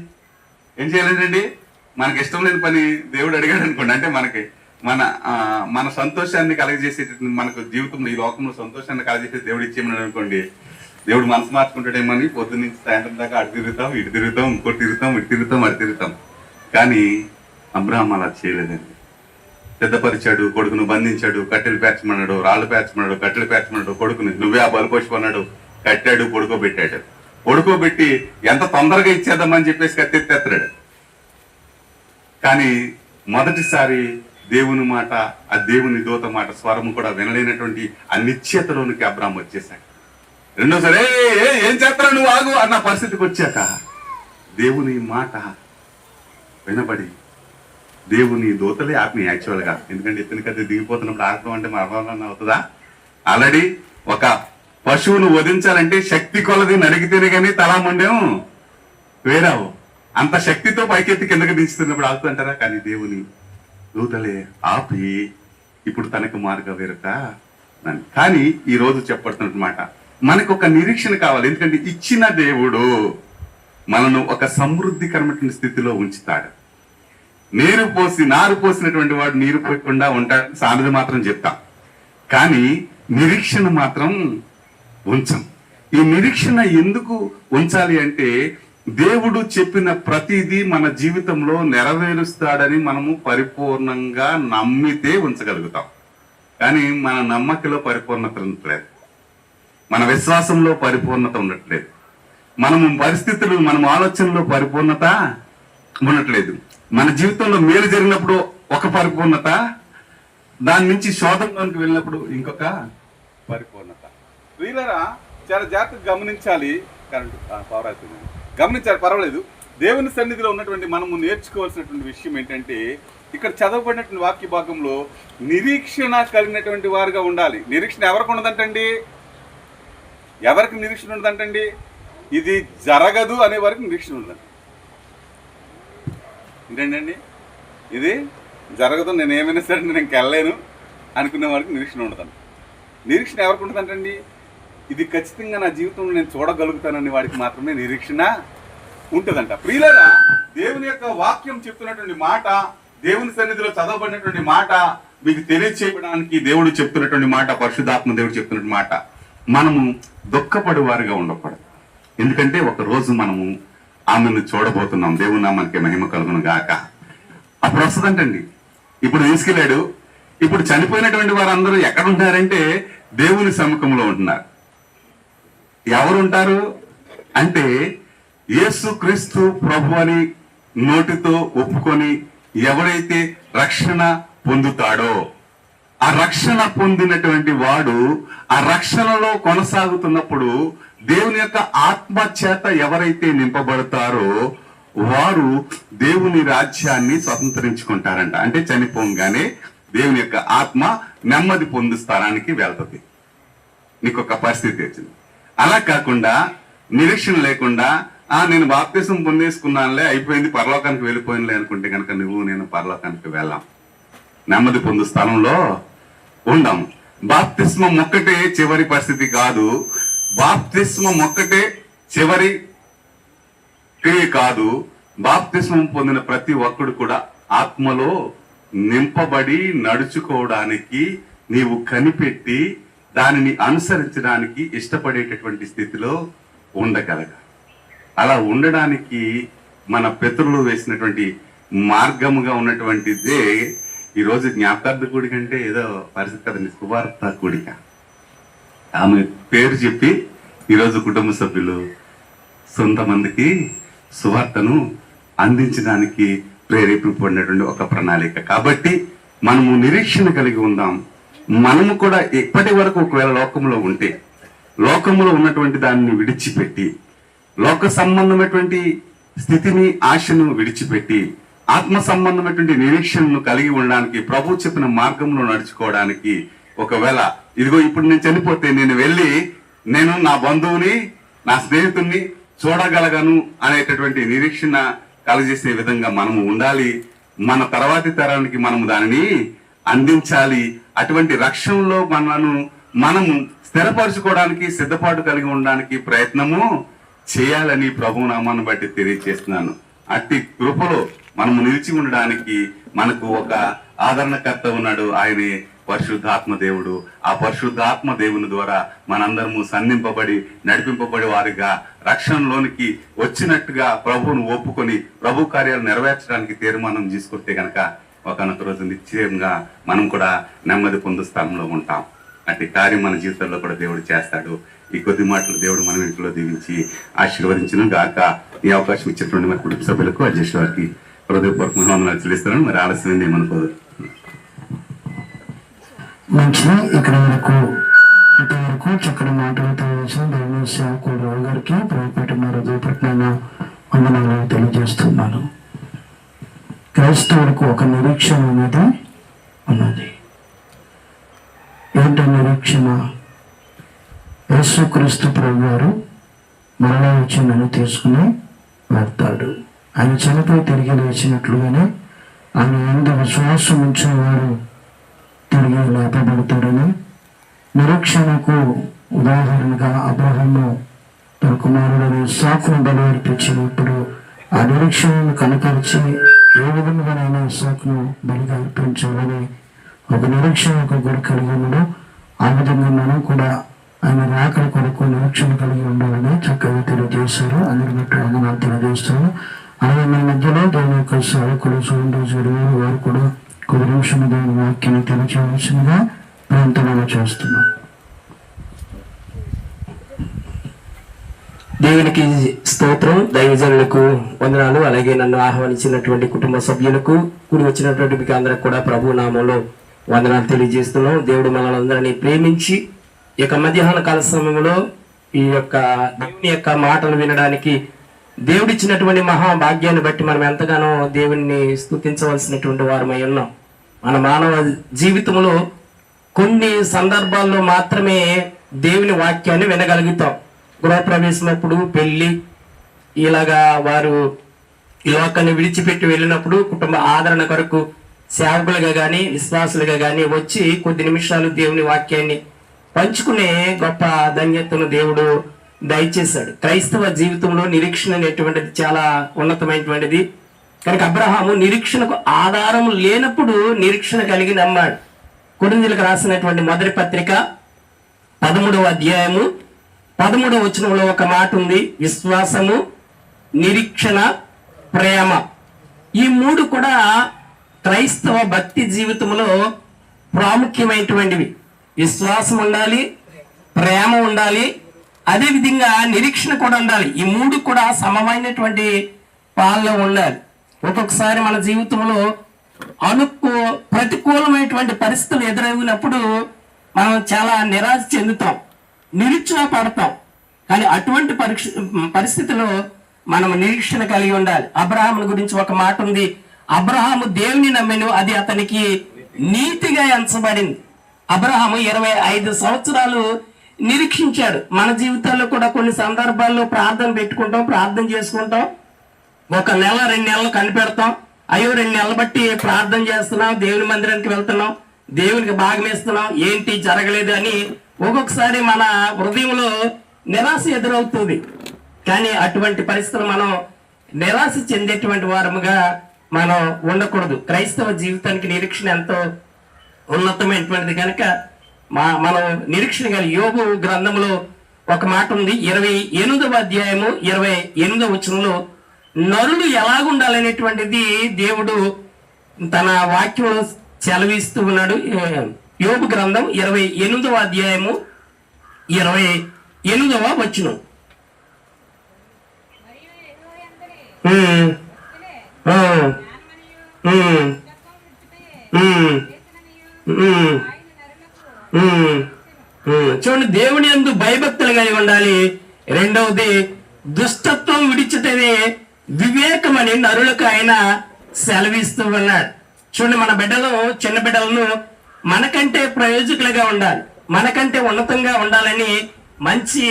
ఏం చేయాలంటండి? మనకి ఇష్టం లేని పని దేవుడు అడిగాడు అనుకోండి, అంటే మన సంతోషాన్ని కలగజేసేటటువంటి, మనకు జీవితంలో ఈ లోకంలో సంతోషాన్ని కలగజేసే దేవుడు ఇచ్చేయమని అనుకోండి, దేవుడు మనసు మార్చుకుంటాడేమని పొద్దున్న నుంచి సాయంత్రం దాకా అటు తిరుగుతాం, ఇటు తిరుగుతాం, ఇంకోటి తిరుగుతాం, ఇటు తిరుగుతాం, అటు తిరుగుతాం. కానీ అబ్రహాం అలా చేయలేదండి. సిద్ధపరిచాడు, కొడుకును బంధించాడు, కట్టెలు పేర్చమన్నాడు, రాళ్ళు పేర్చమన్నాడు, కట్టెలు పేర్చమన్నాడు, కొడుకుని నువ్వే ఆ బలిపోషమన్నాడు, కట్టాడు, పడుకోబెట్టాడు. పడుకోబెట్టి ఎంత తొందరగా ఇచ్చేద్దామని చెప్పేసి కత్తెత్తేస్తాడు. కానీ మొదటిసారి దేవుని మాట, ఆ దేవుని దూత మాట స్వరము కూడా వినలేనటువంటి ఆ నిశ్చేతలోనికి అబ్రాహాం వచ్చేసాడు. రెండోసారి ఏం చేస్తావు నువ్వు ఆగు అన్న పరిస్థితికి వచ్చాక దేవుని మాట వినబడి దేవుని దూతలే ఆపి యాక్చువల్గా, ఎందుకంటే ఎత్తుని కది దిగిపోతున్నప్పుడు ఆపడం అంటే మరణం అవుతుందా? ఆల్రెడీ ఒక పశువును వధించాలంటే శక్తి కొలది నరికితేనే కానీ తలా ముండేం వేరావు. అంత శక్తితో పైకెత్తి కిందకి దించుతున్నప్పుడు ఆగుతుంటారా? కానీ దేవుని దూతలే ఆపి ఇప్పుడు తనకు మార్గ వేరట. కానీ ఈ రోజు చెప్పబడుతున్నమాట మనకు ఒక నిరీక్షణ కావాలి. ఎందుకంటే ఇచ్చిన దేవుడు మనను ఒక సమృద్ధికరమైన స్థితిలో ఉంచుతాడు. నారు పోసినటువంటి వాడు నీరు పోయకుండా ఉంటాడు సామెత మాత్రం చెప్తాం, కానీ నిరీక్షణ మాత్రం ఉంచం. ఈ నిరీక్షణ ఎందుకు ఉంచాలి అంటే దేవుడు చెప్పిన ప్రతిదీ మన జీవితంలో నెరవేరుస్తాడని మనము పరిపూర్ణంగా నమ్మితే ఉంచగలుగుతాం. కానీ మన నమ్మకలో పరిపూర్ణత ఉండట్లేదు, మన విశ్వాసంలో పరిపూర్ణత ఉండట్లేదు, మనము పరిస్థితులు, మనం ఆలోచనలో పరిపూర్ణత ఉండట్లేదు. మన జీవితంలో మేలు జరిగినప్పుడు ఒక పరిపూర్ణత, దాని నుంచి శోధనలోనికి వెళ్ళినప్పుడు ఇంకొక పరిపూర్ణత. వీళ్ళరా చాలా జాగ్రత్తగా గమనించాలి. గమనించాలి, పర్వాలేదు. దేవుని సన్నిధిలో ఉన్నటువంటి మనము నేర్చుకోవాల్సినటువంటి విషయం ఏంటంటే, ఇక్కడ చదవబడినటువంటి వాక్య భాగంలో నిరీక్షణ కలిగినటువంటి వారుగా ఉండాలి. నిరీక్షణ ఎవరికి ఉండదంటండి? ఎవరికి నిరీక్షణ ఉండదంటండి? ఇది జరగదు అనే వారికి నిరీక్షణ ఉండదండి. ఏంటండి, ఇది జరగదు, నేను ఏమైనా సరే నేను ఇంకెళ్ళలేను అనుకునే వారికి నిరీక్షణ ఉండదండి. నిరీక్షణ ఎవరికి ఉంటుందంటండి? ఇది ఖచ్చితంగా నా జీవితంలో నేను చూడగలుగుతానని వాడికి మాత్రమే నిరీక్షణ ఉంటుందంట. ప్రియులారా, దేవుని యొక్క వాక్యం చెప్తున్నటువంటి మాట, దేవుని సన్నిధిలో చదవబడినటువంటి మాట మీకు తెలియచేయడానికి దేవుడు చెప్తున్నటువంటి మాట, పరిశుద్ధాత్మ దేవుడు చెప్తున్నటువంటి మాట, మనము దుఃఖపడు వారిగా ఉండకూడదు. ఎందుకంటే ఒక రోజు మనము ఆమెను చూడబోతున్నాం. దేవుని నామానికి మహిమ కలుగును గాక. అప్పుడు వస్తుందంటండి. ఇప్పుడు తీసుకెళ్ళాడు. ఇప్పుడు చనిపోయినటువంటి వారందరూ ఎక్కడ ఉంటారంటే దేవుని సముఖంలో ఉంటున్నారు. ఎవరు ఉంటారు అంటే యేసుక్రీస్తు ప్రభు అని నోటితో ఒప్పుకొని ఎవరైతే రక్షణ పొందుతాడో, ఆ రక్షణ పొందినటువంటి వాడు ఆ రక్షణలో కొనసాగుతున్నప్పుడు దేవుని యొక్క ఆత్మ చేత ఎవరైతే నింపబడతారో వారు దేవుని రాజ్యాన్ని స్వతంత్రించుకుంటారంట. అంటే చనిపోగానే దేవుని యొక్క ఆత్మ నెమ్మది పొందు స్థానానికి వెళ్తుంది. నీకు ఒక పరిస్థితి వచ్చింది. అలా కాకుండా నిరీక్షణ లేకుండా నేను బాప్తిసం పొందేసుకున్నానులే, అయిపోయింది, పరలోకానికి వెళ్ళిపోయినలే అనుకుంటే కనుక నేను పరలోకానికి వెళ్ళాం, నెమ్మది పొందు స్థానంలో ఉందాం. బాప్తిస్మం ఒక్కటే చివరి పరిస్థితి కాదు, బాప్తిస్మం ఒక్కటే చివరి క్రియ కాదు. బాప్తిస్మం పొందిన ప్రతి ఒక్కడు కూడా ఆత్మలో నింపబడి నడుచుకోవడానికి, నీవు కనిపెట్టి దానిని అనుసరించడానికి ఇష్టపడేటటువంటి స్థితిలో ఉండగలగాలి. అలా ఉండడానికి మన పితరులు వేసినటువంటి మార్గముగా ఉన్నటువంటిదే ఈరోజు జ్ఞాపకార్థ కూడిక. అంటే ఏదో పరిస్థితి కదండి, సువార్త కూడిక. ఆమె పేరు చెప్పి ఈరోజు కుటుంబ సభ్యులు సొంత మందికి సువార్తను అందించడానికి ప్రేరేపింపబడినటువంటి ఒక ప్రణాళిక. కాబట్టి మనము నిరీక్షణ కలిగి ఉందాం. మనము కూడా ఇప్పటి వరకు ఒకవేళ లోకంలో ఉంటే, లోకంలో ఉన్నటువంటి దాన్ని విడిచిపెట్టి, లోక సంబంధమైనటువంటి స్థితిని, ఆశను విడిచిపెట్టి, ఆత్మ సంబంధమైనటువంటి నిరీక్షణను కలిగి ఉండడానికి, ప్రభు చెప్పిన మార్గంలో నడుచుకోవడానికి, ఒకవేళ ఇదిగో ఇప్పుడు నేను చనిపోతే నేను వెళ్ళి నేను నా బంధువుని, నా స్నేహితుడిని చూడగలగను అనేటటువంటి నిరీక్షణ కలగజేసే విధంగా మనము ఉండాలి. మన తర్వాతి తరానికి మనము దానిని అందించాలి. అటువంటి రక్షణలో మనము స్థిరపరచుకోవడానికి, సిద్ధపాటు కలిగి ఉండడానికి ప్రయత్నము చేయాలని ప్రభు నామాన్ని బట్టి తెలియజేస్తున్నాను. అట్టి కృపలో మనము నిలిచి ఉండడానికి మనకు ఒక ఆదరణకర్త ఉన్నాడు, ఆయనే పరిశుద్ధాత్మ దేవుడు. ఆ పరిశుద్ధాత్మ దేవుని ద్వారా మనందరము సంధింపబడి నడిపింపబడి వారిగా రక్షణలోనికి వచ్చినట్టుగా ప్రభువును ఒప్పుకొని ప్రభు కార్యాలు నెరవేర్చడానికి తీర్మానం తీసుకొస్తే గనక ఒకనొక రోజు నిశ్చయంగా మనం కూడా నెమ్మది పొందు స్థానంలో ఉంటాం. అట్టి కార్యం మన జీవితంలో కూడా దేవుడు చేస్తాడు. ఈ కొద్ది మాటలు దేవుడు మన ఇంట్లో దీవించి ఆశీర్వదించిన గాక. ఈ అవకాశం ఇచ్చినటువంటి మన కుటుంబ సభ్యులకు, అధ్యక్షుల వారికి హృదయపూర్వక వందనాలు చెల్లిస్తున్నాను. మరి ఆలస్యం ఏమనుకోదు. మంచిది. ఇక్కడ వరకు ఇంతవరకు చక్కటి మాటలు తెలియజేసిన దైవ సేవకుడు రావు గారికి ప్రభుపేట హృదయపూర్వకమైన వందనాలు తెలియజేస్తున్నాను. క్రైస్తవులకు ఒక నిరీక్షణ అనేది ఉన్నది. ఏంటి నిరీక్షణ? యేసుక్రీస్తు ప్రభు వారు మరలా వచ్చి నన్ను తీసుకుని వెళ్తాడు. ఆయన చనిపోయి తిరిగి లేచినట్లుగానే ఆయన యందు విశ్వాసం ఉంచిన వారు తిరిగి లేపబడతాడని నిరీక్షణకు ఉదాహరణగా అబ్రహాము తన కుమారుడైన ఇస్సాకును బలి అర్పించినప్పుడు ఆ నిరీక్షణను కనపరిచి ఏ విధంగానైనా ఇస్సాకును బలిగా అర్పించాలని ఒక నిరీక్షణకు గురి కలిగి ఉన్నాడు. ఆ విధంగా మనం కూడా ఆయన రాకడ కొరకు నిరీక్షణ కలిగి ఉండాలని చక్కగా తెలియజేశారు. అందరి బట్టి వందనాలు తెలియజేస్తాను. అలాగే మన మధ్యలో దేవుని యొక్క సేవకుడు సూర్యరాజు వారు కూడా కొద్ది నిమిషం దేవుని వాక్యాన్ని తెలియజేయవలసిందిగా ప్రాంతంలో చేస్తున్నాం. దేవునికి స్తోత్రం. దైవజనులకు వందనాలు. అలాగే నన్ను ఆహ్వానించినటువంటి కుటుంబ సభ్యులకు, కూడి వచ్చినటువంటి మీకు అందరికి కూడా ప్రభు నామంలో వందనాలు తెలియజేస్తున్నాం. దేవుడు మనల్ని అందరినీ ప్రేమించి ఈ యొక్క మధ్యాహ్న కాల సమయంలో ఈ యొక్క దేవుని యొక్క మాటలు వినడానికి దేవుడిచ్చినటువంటి మహాభాగ్యాన్ని బట్టి మనం ఎంతగానో దేవుణ్ణి స్తుతించవలసినటువంటి వారమై ఉన్నాం. మన మానవ జీవితంలో కొన్ని సందర్భాల్లో మాత్రమే దేవుని వాక్యాన్ని వినగలుగుతాం. గృహప్రవేశమైనప్పుడు, పెళ్లి, ఇలాగా వారు ఈ లోకాన్ని విడిచిపెట్టి వెళ్ళినప్పుడు కుటుంబ ఆదరణ కొరకు సేవకులుగా కానీ విశ్వాసులుగా కానీ వచ్చి కొద్ది నిమిషాలు దేవుని వాక్యాన్ని పంచుకునే గొప్ప ధన్యతను దేవుడు దయచేశాడు. క్రైస్తవ జీవితంలో నిరీక్షణ అనేటువంటిది చాలా ఉన్నతమైనటువంటిది. కనుక అబ్రహాము నిరీక్షణకు ఆధారం లేనప్పుడు నిరీక్షణ కలిగి నమ్మాడు. కొరింథీయులకు రాసినటువంటి మొదటి పత్రిక 13వ అధ్యాయము 13వ వచనంలో ఒక మాట ఉంది: విశ్వాసము, నిరీక్షణ, ప్రేమ. ఈ మూడు కూడా క్రైస్తవ భక్తి జీవితంలో ప్రాముఖ్యమైనటువంటివి. విశ్వాసం ఉండాలి, ప్రేమ ఉండాలి, అదే విధంగా నిరీక్షణ కూడా ఉండాలి. ఈ మూడు కూడా సమమైనటువంటి పాల్లో ఉండాలి. ఒక్కొక్కసారి మన జీవితంలో ప్రతికూలమైనటువంటి పరిస్థితులు ఎదురగినప్పుడు మనం చాలా నిరాశ చెందుతాం, నిరుత్సాహపడతాం. కానీ అటువంటి పరిస్థితిలో మనం నిరీక్షణ కలిగి ఉండాలి. అబ్రహాము గురించి ఒక మాట ఉంది, అబ్రహాము దేవుని నమ్మెను, అది అతనికి నీతిగా ఎంచబడింది. అబ్రహాము 25 సంవత్సరాలు నిరీక్షించాడు. మన జీవితాల్లో కూడా కొన్ని సందర్భాల్లో ప్రార్థన పెట్టుకుంటాం, ప్రార్థన చేసుకుంటాం, 1 నెల 2 నెలలు కనిపెడతాం, అయ్యో 2 నెలలు బట్టి ప్రార్థన చేస్తున్నాం, దేవుని మందిరానికి వెళ్తున్నాం, దేవునికి భాగం ఇస్తున్నాం, ఏంటి జరగలేదు అని ఒక్కొక్కసారి మన హృదయంలో నిరాశ ఎదురవుతుంది. కానీ అటువంటి పరిస్థితులు మనం నిరాశ చెందేటువంటి వారముగా మనం ఉండకూడదు. క్రైస్తవ జీవితానికి నిరీక్షణ ఎంతో ఉన్నతమైనటువంటిది కనుక మనం నిరీక్షణ కలిగి యోబు గ్రంథంలో ఒక మాట ఉంది, 28వ అధ్యాయము 28వ వచనంలో నరుడు ఎలాగుండాలనేటువంటిది దేవుడు తన వాక్యంలో సెలవిస్తూ ఉన్నాడు. యోబు గ్రంథం 28వ అధ్యాయము 28వ వచనం. చూడండి, దేవుని యందు భయభక్తులు కలిగి ఉండాలి. రెండవది దుష్టత్వం విడిచితేనే వివేకమని నరులకు ఆయన సెలవిస్తూ ఉన్నాడు. చూడండి, మన బిడ్డలు, చిన్న బిడ్డలను మనకంటే ప్రయోజకులుగా ఉండాలి, మనకంటే ఉన్నతంగా ఉండాలని మంచి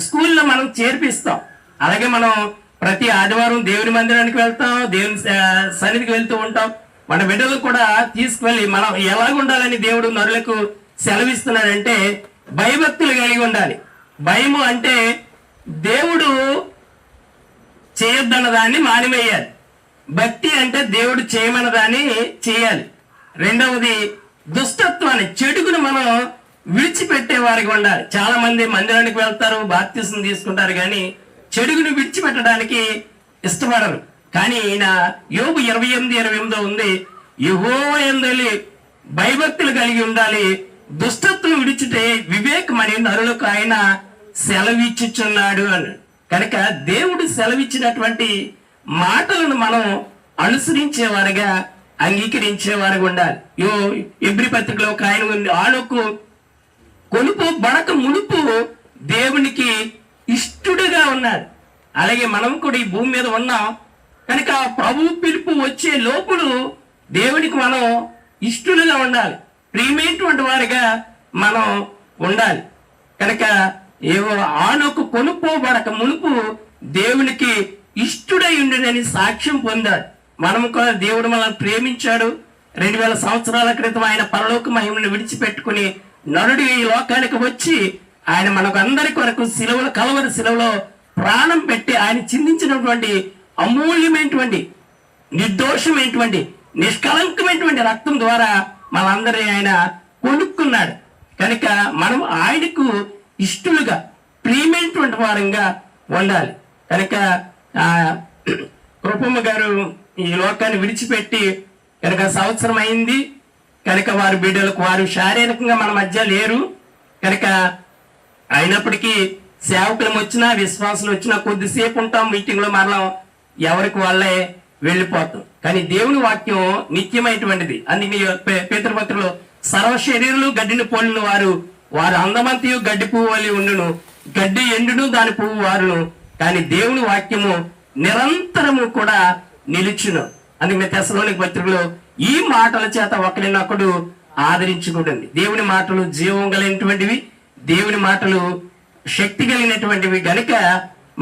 స్కూల్లో మనం చేర్పిస్తాం. అలాగే మనం ప్రతి ఆదివారం దేవుని మందిరానికి వెళ్తాం, దేవుని సన్నిధికి వెళ్తూ ఉంటాం. మన బిడ్డలు కూడా తీసుకువెళ్ళి మనం ఎలాగ ఉండాలని దేవుడు నరులకు సెలవిస్తున్నాడంటే భయభక్తులు కలిగి ఉండాలి. భయము అంటే దేవుడు చేయొద్దన్న దాన్ని మానివేయాలి, భక్తి అంటే దేవుడు చేయమన్న దాన్ని చేయాలి. రెండవది దుష్టత్వాన్ని, చెడుగును మనం విడిచిపెట్టే వారికి ఉండాలి. చాలా మంది మందిరానికి వెళ్తారు, బాప్తిసం తీసుకుంటారు, కానీ చెడుగును విడిచిపెట్టడానికి ఇష్టపడరు. కానీ ఈయన యోబు 28:28 ఉంది, యెహోవా యందు భయభక్తులు కలిగి ఉండాలి, దుష్టత్వం విడిచితే వివేకమని నరులకు ఆయన సెలవిచ్చుచున్నాడు అని. కనుక దేవుడు సెలవిచ్చినటువంటి మాటలను మనం అనుసరించేవారుగా, అంగీకరించేవారుగా ఉండాలి. ఎబ్రీ పత్రికలో ఒక ఆయన ఉంది, ఆనోకు కొనుపు బడక మునుపు దేవునికి ఇష్టడుగా ఉన్నాడు. అలాగే మనం కూడా ఈ భూమి మీద ఉన్నాం కనుక ప్రభు పిలుపు వచ్చే లోపులు దేవునికి మనం ఇష్టలుగా ఉండాలి, ప్రియమైనటువంటి వారిగా మనం ఉండాలి. కనుక ఆనోకు కొనుక్కోబడక మునుపు దేవునికి ఇష్టడై ఉండని సాక్ష్యం పొందాడు. మనము కూడా దేవుడు మనల్ని ప్రేమించాడు. 2000 సంవత్సరాల క్రితం ఆయన పరలోక మహిమను విడిచిపెట్టుకుని నరుడు ఈ లోకానికి వచ్చి ఆయన మనకు అందరి కొరకు శిలువలో, కలవరి శిలువలో ప్రాణం పెట్టి ఆయన చిందించినటువంటి అమూల్యమైనటువంటి, నిర్దోషమైనటువంటి, నిష్కలంకమైనటువంటి రక్తం ద్వారా మనందరినీ ఆయన కొనుక్కున్నాడు. కనుక మనం ఆయనకు ఇష్టలుగా, ప్రియమైనటువంటి వారంగా ఉండాలి. కనుక కృపమ్మ గారు ఈ లోకాన్ని విడిచిపెట్టి కనుక సంవత్సరం అయింది. కనుక వారి బిడ్డలకు, వారు శారీరకంగా మన మధ్య లేరు. కనుక అయినప్పటికీ సేవకులం వచ్చినా, విశ్వాసులు వచ్చినా కొద్దిసేపు ఉంటాం మీటింగ్లో, మరలా ఎవరికి వాళ్ళే వెళ్ళిపోతాం. కానీ దేవుని వాక్యం నిత్యమైనటువంటిది. అందుకే పేతురుపత్రికలో సర్వ శరీరులు గడ్డిని పోలిన వారు అందమంతియు గడ్డి పువ్వు వలె ఉండును, గడ్డి ఎండును దాని పువ్వు వారును, కానీ దేవుని వాక్యము నిరంతరము కూడా నిలుచును. అందుకే తెస్సలోనిక పత్రికలో ఈ మాటల చేత ఒకరినొకడు ఆదరించుకుంటుంది. దేవుని మాటలు జీవం కలిగినటువంటివి, దేవుని మాటలు శక్తి కలిగినటువంటివి. గనుక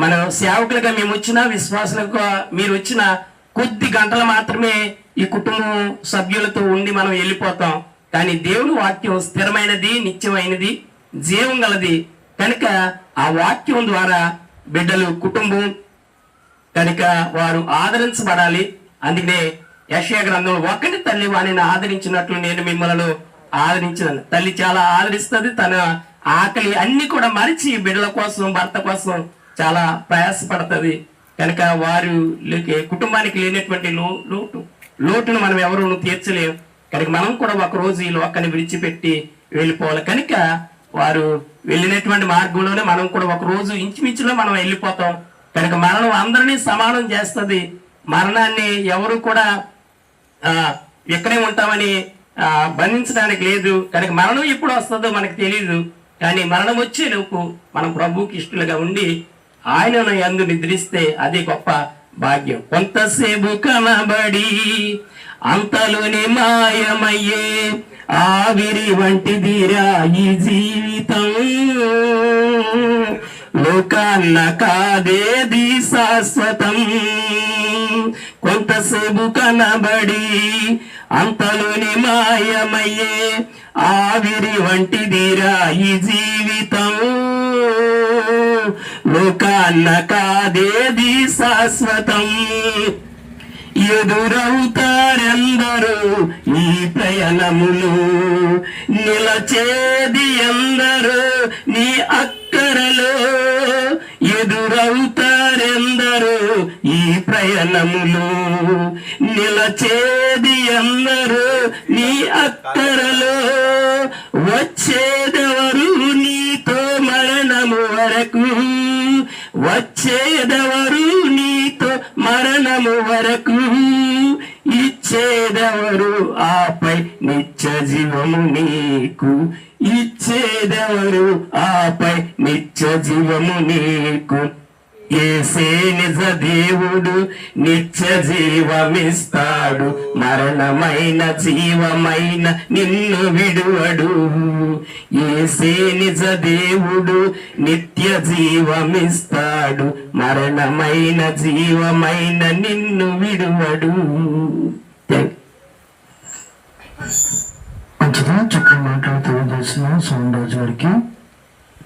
మనం సేవకులుగా మేము వచ్చినా, విశ్వాసులుగా మీరు వచ్చిన కొద్ది గంటలు మాత్రమే ఈ కుటుంబం సభ్యులతో ఉండి మనం వెళ్ళిపోతాం. కానీ దేవుని వాక్యం స్థిరమైనది, నిత్యమైనది, జీవం గలది. కనుక ఆ వాక్యం ద్వారా బిడ్డలు, కుటుంబం కనుక వారు ఆదరించబడాలి. అందుకనే యెషయా గ్రంథంలో ఒకటి తల్లి వారిని ఆదరించినట్లు నేను మిమ్మల్ని ఆదరించినాను. తల్లి చాలా ఆదరిస్తుంది. తన ఆకలి అన్ని కూడా మరిచి బిడ్డల కోసం, భర్త కోసం చాలా ప్రయాసపడుతుంది. కనుక వారు కుటుంబానికి లేనటువంటి లోటును మనం ఎవరు తీర్చలేము. కనుక మనం కూడా ఒక రోజు ఈ లోకాన్ని విడిచిపెట్టి వెళ్ళిపోవాలి. కనుక వారు వెళ్ళినటువంటి మార్గంలోనే మనం కూడా ఒక రోజు ఇంచుమించులో మనం వెళ్ళిపోతాం. కనుక మరణం అందరినీ సమానం చేస్తుంది. మరణాన్ని ఎవరు కూడా ఇక్కడే ఉంటామని బంధించడానికి లేదు. కనుక మరణం ఎప్పుడు వస్తుందో మనకు తెలియదు. కానీ మరణం వచ్చేలోపు మనం ప్రభువుకి ఇష్టలుగా ఉండి ఆయనను యందు నిద్రిస్తే అది గొప్ప భాగ్యం. కొంతసేపు కనబడి అంతలోని మాయమయ్యే ఆవిరి వంటిదిరా ఈ జీవితం. లోకాన్న కాదేది శాశ్వతం. కొంతసేపు కనబడి అంతలోని మాయమయ్యే ఆవిరి వంటిదిరా ఈ జీవితం. లోకాన్న కాదేది శాశ్వతం. ఎదురవుతారెందరూ ఈ ప్రయాణములు, నిలచేది ఎందరూ నీ అక్కరలో. ఎదురవుతారెందరూ ఈ ప్రయాణములు, నిలచేది ఎందరూ నీ అక్కరలో. వచ్చేదెవరు నీతో మరణము వరకు, వచ్చేదెవరు నీతో మరణము వరకు. ఇచ్చేదెవరు ఆపై నిత్య జీవము నీకు, ఇచ్చేదెవరు ఆపై నిత్య జీవము నీకు. యేసే నిజ దేవుడు నిత్య జీవమిస్తాడు, మరణమైన జీవమైన నిన్ను విడువడు. యేసే నిజ దేవుడు నిత్య జీవమిస్తాడు, మరణమైన జీవమైన నిన్ను విడువడు. మంచిగా చక్కగా మాటలు తెలియజేసిన సోమరాజు గారికి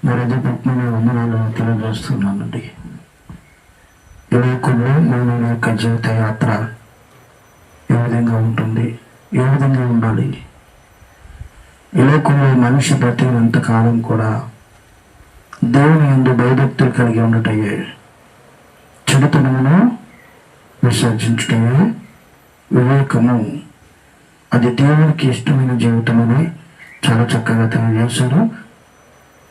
హృదయపూర్వకమైన వందనాలు తెలియజేస్తున్నానండి. ఈ లోకంలో మన యొక్క జీవిత యాత్ర ఏ విధంగా ఉంటుంది, ఏ విధంగా ఉండాలి? ఈ లోకంలో మనిషి బ్రతికినంత కాలం కూడా దేవుని యందు భయభక్తులు కలిగి ఉండటయే, చెడుతనమును విసర్జించుటయే వివేకము. అది దేవునికి ఇష్టమైన జీవితం అని చాలా చక్కగా తెలియజేశారు.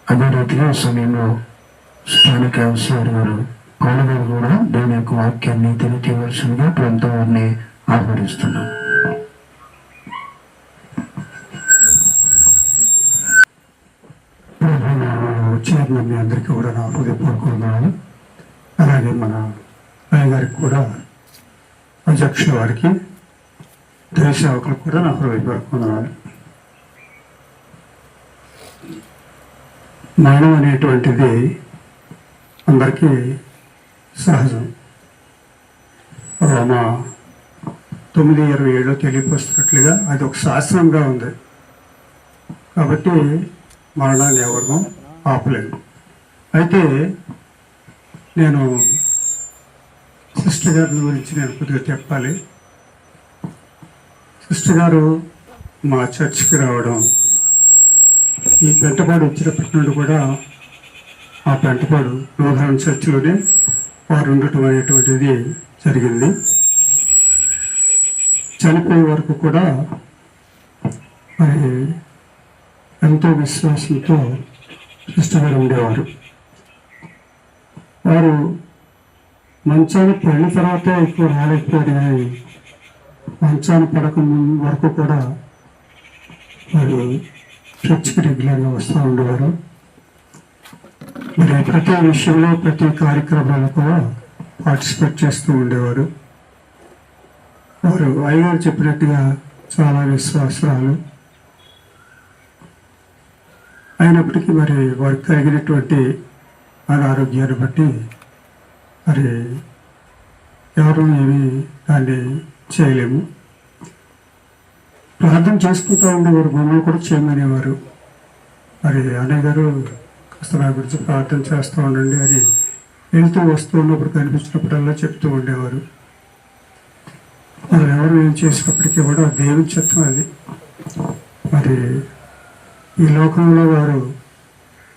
అదే రీతిగా ఈ సమయంలో స్థానిక వ్యవసాయ గారు పౌలు గారు కూడా దేవుని యొక్క వాక్యాన్ని తెలియజేయవలసిందిగా ప్రభుత్వం వారిని ఆహ్వానిస్తున్నాను. వచ్చిన మీ అందరికీ కూడా నా హృదయపూర్వకన్నాను. అలాగే మన అయ్యగారికి కూడా, అధ్యక్షుల వారికి, దేశ సేవకులకు కూడా నా హృదయపూర్వకన్నాను. మరణం అనేటువంటిది అందరికీ సహజం. రోమా 9:27 తెలియపరుస్తున్నట్లుగా అది ఒక శాస్త్రంగా ఉంది. కాబట్టి మరణాన్ని ఎవరు ఆపలేము. అయితే నేను సిస్టర్ గారి గురించి నేను కొద్దిగా చెప్పాలి. సిస్టర్ గారు మా చర్చికి రావడం, ఈ పెంటపాడు వచ్చినప్పటి నుండి కూడా ఆ పెంటపాడు లూథరన్ చర్చిలోనే వారు ఉండటం అనేటువంటిది జరిగింది. చనిపోయే వరకు కూడా మరి ఎంతో విశ్వాసంతో సిస్టర్ గారు ఉండేవారు. వారు మంచానికి పడిన తర్వాత ఎక్కువ రాలేకపోయారు, కానీ మంచాన్ని పడక వరకు కూడా వారు చర్చికి రెగ్యులర్గా వస్తూ ఉండేవారు. మరి ప్రతి విషయంలో, ప్రతి కార్యక్రమాల్లో కూడా పార్టిసిపేట్ చేస్తూ ఉండేవారు. వారు అయ్యగారు చెప్పినట్టుగా చాలా విశ్వాసరాలు అయినప్పటికీ మరి వారికి కలిగినటువంటి అనారోగ్యాన్ని బట్టి మరి ఎవరు ఏమీ దాన్ని చేయలేము. ప్రార్థన చేసుకుంటూ ఉండేవారు, మమ్మల్ని కూడా చేయమనేవారు. మరి అన్నయ్య గారు కాస్త నా గురించి ప్రార్థన చేస్తూ ఉండండి అని వెళ్తూ వస్తూ ఉన్నప్పుడు కనిపించినప్పుడల్లా చెప్తూ ఉండేవారు. మరి ఎవరు ఏం చేసినప్పటికీ కూడా దేవుని చిత్తం అది. మరి ఈ లోకంలో వారు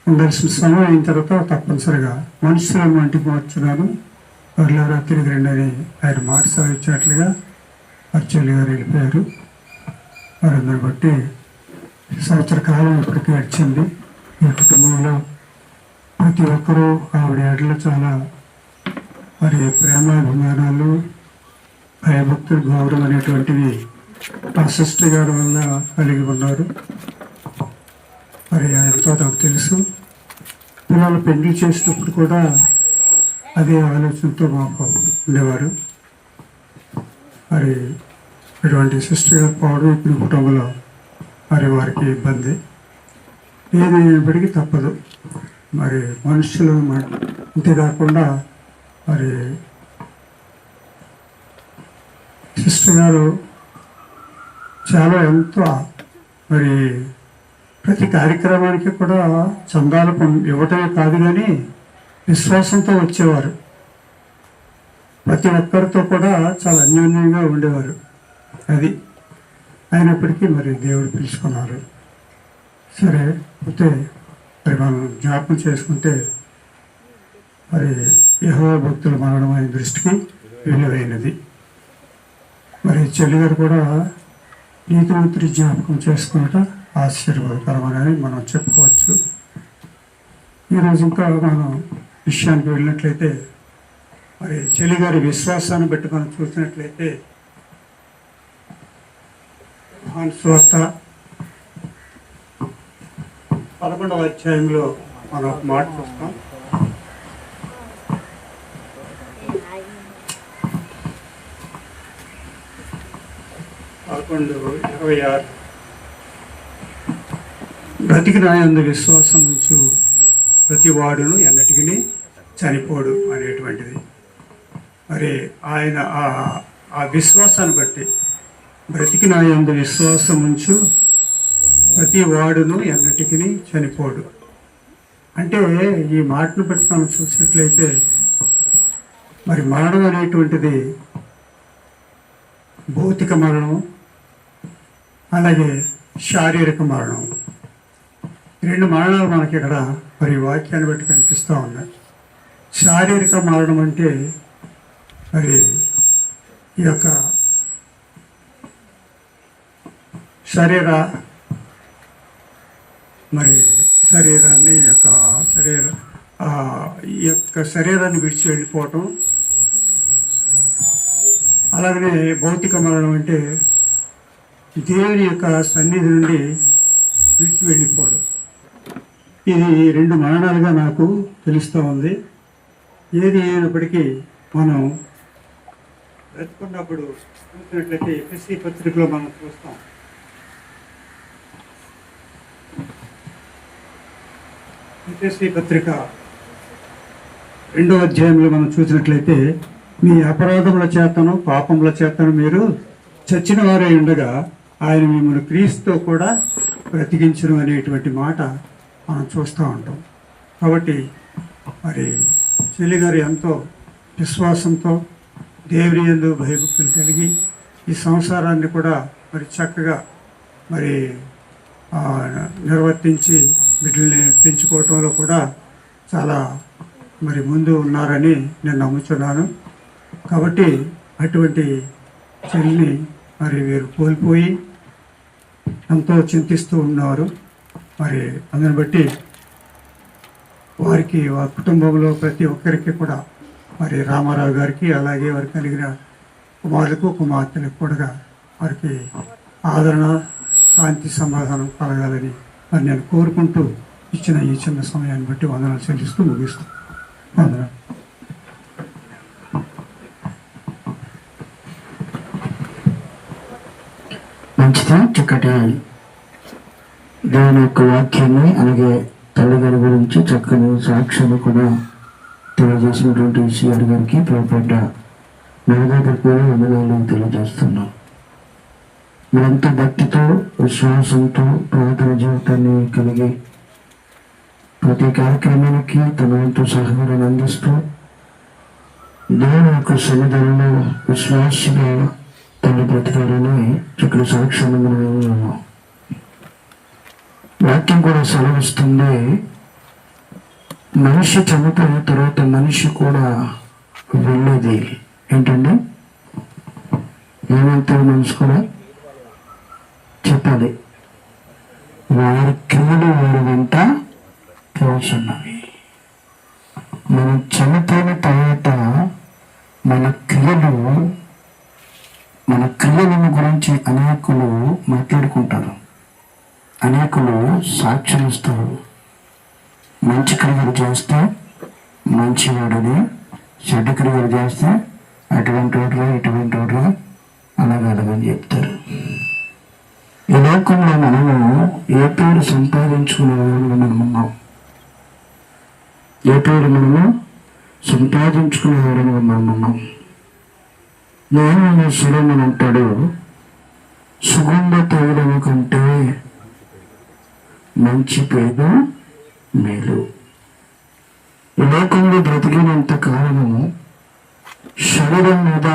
ఉండాల్సిన సమయం అయిన తర్వాత తప్పనిసరిగా మనుషులను వంటికి మార్చున్నాను, వారిలో తిరిగి రండి అని ఆయన మాట సాగించినట్లుగా అర్చల్లి గారు వెళ్ళిపోయారు. వారందరూ బట్టి సంవత్సర కాలం ఇప్పటికీ గడిచింది. ఈ కుటుంబంలో ప్రతి ఒక్కరూ ఆవిడ ఏడలో చాలా మరి ప్రేమాభిమానాలు, భయభక్తులు, గౌరవం అనేటువంటివి ఆ సిస్టర్ గారి వల్ల కలిగి ఉన్నారు. మరి ఎంతో నాకు తెలుసు. పిల్లలు పెళ్లి చేసినప్పుడు కూడా అదే ఆలోచనతో మాకు ఉండేవారు. మరి ఇటువంటి సిస్టర్ గారు పోవడం ఇప్పుడు కుటుంబంలో మరి వారికి ఇబ్బంది. ఏదైనప్పటికీ తప్పదు. మరి మనుషులు అంతేకాకుండా మరి సిస్టర్ గారు చాలా ఎంతో మరి ప్రతి కార్యక్రమానికి కూడా చందాలు ఇవ్వటమే కాదు కానీ విశ్వాసంతో వచ్చేవారు. ప్రతి ఒక్కరితో కూడా చాలా అన్యోన్యంగా ఉండేవారు. అది అయినప్పటికీ మరి దేవుడు పిలుచుకున్నారు. సరే అయితే మరి మనం జ్ఞాపకం చేసుకుంటే మరి యెహోవా భక్తుల మరణం ఆయన దృష్టికి విలువైనది. మరి చెల్లిగారు కూడా నీతిమంతుడి జ్ఞాపకం చేసుకున్నట ఆశీర్వాదకరమని మనం చెప్పుకోవచ్చు. ఈరోజు ఇంకా మనం విషయానికి వెళ్ళినట్లయితే మరి చెల్లిగారి విశ్వాసాన్ని బట్టి మనం చూసినట్లయితే యోహాను సువార్త 11వ అధ్యాయంలో మనం ఒక మాట చూస్తాం. బ్రతికిన యందు విశ్వాసం ఉంచు ప్రతి వాడును ఎన్నటికి చనిపోడు అనేటువంటిది. మరి ఆయన ఆ విశ్వాసాన్ని బట్టి బ్రతికిన యందు విశ్వాసం ఉంచు ప్రతి వాడును ఎన్నటికి చనిపోడు అంటే ఈ మాటను బట్టి మనం చూసినట్లయితే మరి మరణం అనేటువంటిది భౌతిక మరణం, అలాగే శారీరక మరణం, రెండు మరణాలు మనకి ఇక్కడ మరి వాక్యాన్ని బట్టి కనిపిస్తూ ఉన్నాయి. శారీరక మరణం అంటే మరి ఈ యొక్క శరీరాన్ని ఈ యొక్క శరీరాన్ని విడిచి వెళ్ళిపోవటం. అలాగనే భౌతిక మరణం అంటే దేవుని యొక్క సన్నిధి నుండి విడిచి వెళ్ళిపోవడం. ఇది రెండు మరణాలుగా నాకు తెలుస్తూ ఉంది. ఏది అయినప్పటికీ మనం బ్రతుకున్నప్పుడు చూసినట్లయితే ఎఫెసీ పత్రికలో మనం చూస్తాం. ఎఫెసీ పత్రిక 2వ అధ్యాయంలో మనం చూసినట్లయితే మీ అపరాధముల చేతను పాపముల చేతను మీరు చచ్చిన వారై ఉండగా ఆయన మిమ్మల్ని క్రీస్తుతో కూడా బ్రతికించును అనేటువంటి మాట మనం చూస్తూ ఉంటాం. కాబట్టి మరి చెల్లిగారు ఎంతో విశ్వాసంతో దేవుని యందు భయభక్తులు కలిగి ఈ సంసారాన్ని కూడా మరి చక్కగా మరి నిర్వర్తించి బిడ్డల్ని పెంచుకోవటంలో కూడా చాలా మరి ముందు ఉన్నారని నేను నమ్ముతున్నాను. కాబట్టి అటువంటి చెల్లిని మరి వీరు కోల్పోయి ఎంతో చింతిస్తూ ఉన్నారు. మరి అందుని బట్టి వారికి వారి కుటుంబంలో ప్రతి ఒక్కరికి కూడా మరి రామారావు గారికి అలాగే వారు కలిగిన కుమారులకు కుమార్తెలకు కూడా వారికి ఆదరణ, శాంతి, సమాధానం కలగాలని మరి నేను కోరుకుంటూ ఇచ్చిన ఈ చిన్న సమయాన్ని బట్టి వందనాలు చెల్లిస్తూ ముగిస్తాను. వందనాలు. మంచిది. చక్కటి దేవుని యొక్క వాక్యాన్ని అలాగే తల్లిగారి గురించి చక్కని సాక్ష్యాలు కూడా తెలియజేసినటువంటి సిఆర్ గారికి ప్రభుత్వ మెరుగైన వందనాలు తెలియజేస్తున్నాం. మరింత భక్తితో విశ్వాసంతో ప్రార్థన జీవితాన్ని కలిగి ప్రతి కార్యక్రమానికి తన వంతు సహకారాన్ని అందిస్తూ దేవుని యొక్క సన్నిధానంలో విశ్వాసగా తల్లి బ్రతికారని చక్కటి సాక్ష్యాన్ని మనం ఉన్నాము. వాక్యం కూడా సెలవిస్తుంది, మనిషి చనిపోయిన తర్వాత మనిషి కూడా వెళ్ళేది ఏంటండి? ఏమంటారు? మనిషి కూడా చెప్పాలి, వారి క్రియలు వారి వెంట పోతున్నవి. మనం చనిపోయిన తర్వాత మన క్రియలను గురించి అనేకులు మాట్లాడుకుంటారు. అనేకులు సాక్ష్యం ఇస్తారు. మంచి క్రియలు చేస్తే మంచివాడని, చెడ్డ క్రియలు చేస్తే అటువంటి వాడురా ఇటువంటి వాడురా అలాగని చెప్తారు. ఈ లోకంలో మనము ఏ పేరు సంపాదించుకునే వాళ్ళని మనం ఉన్నాం. ఏ పేరు మనము సంపాదించుకునే వాళ్ళని మనం ఉన్నాం. నేను సురేమని అంటాడు, సుగంధ తైలము కంటే మంచి పేరు మేలు. ఈ లోకంలో బ్రతికినంత కాలము శరీరం మీద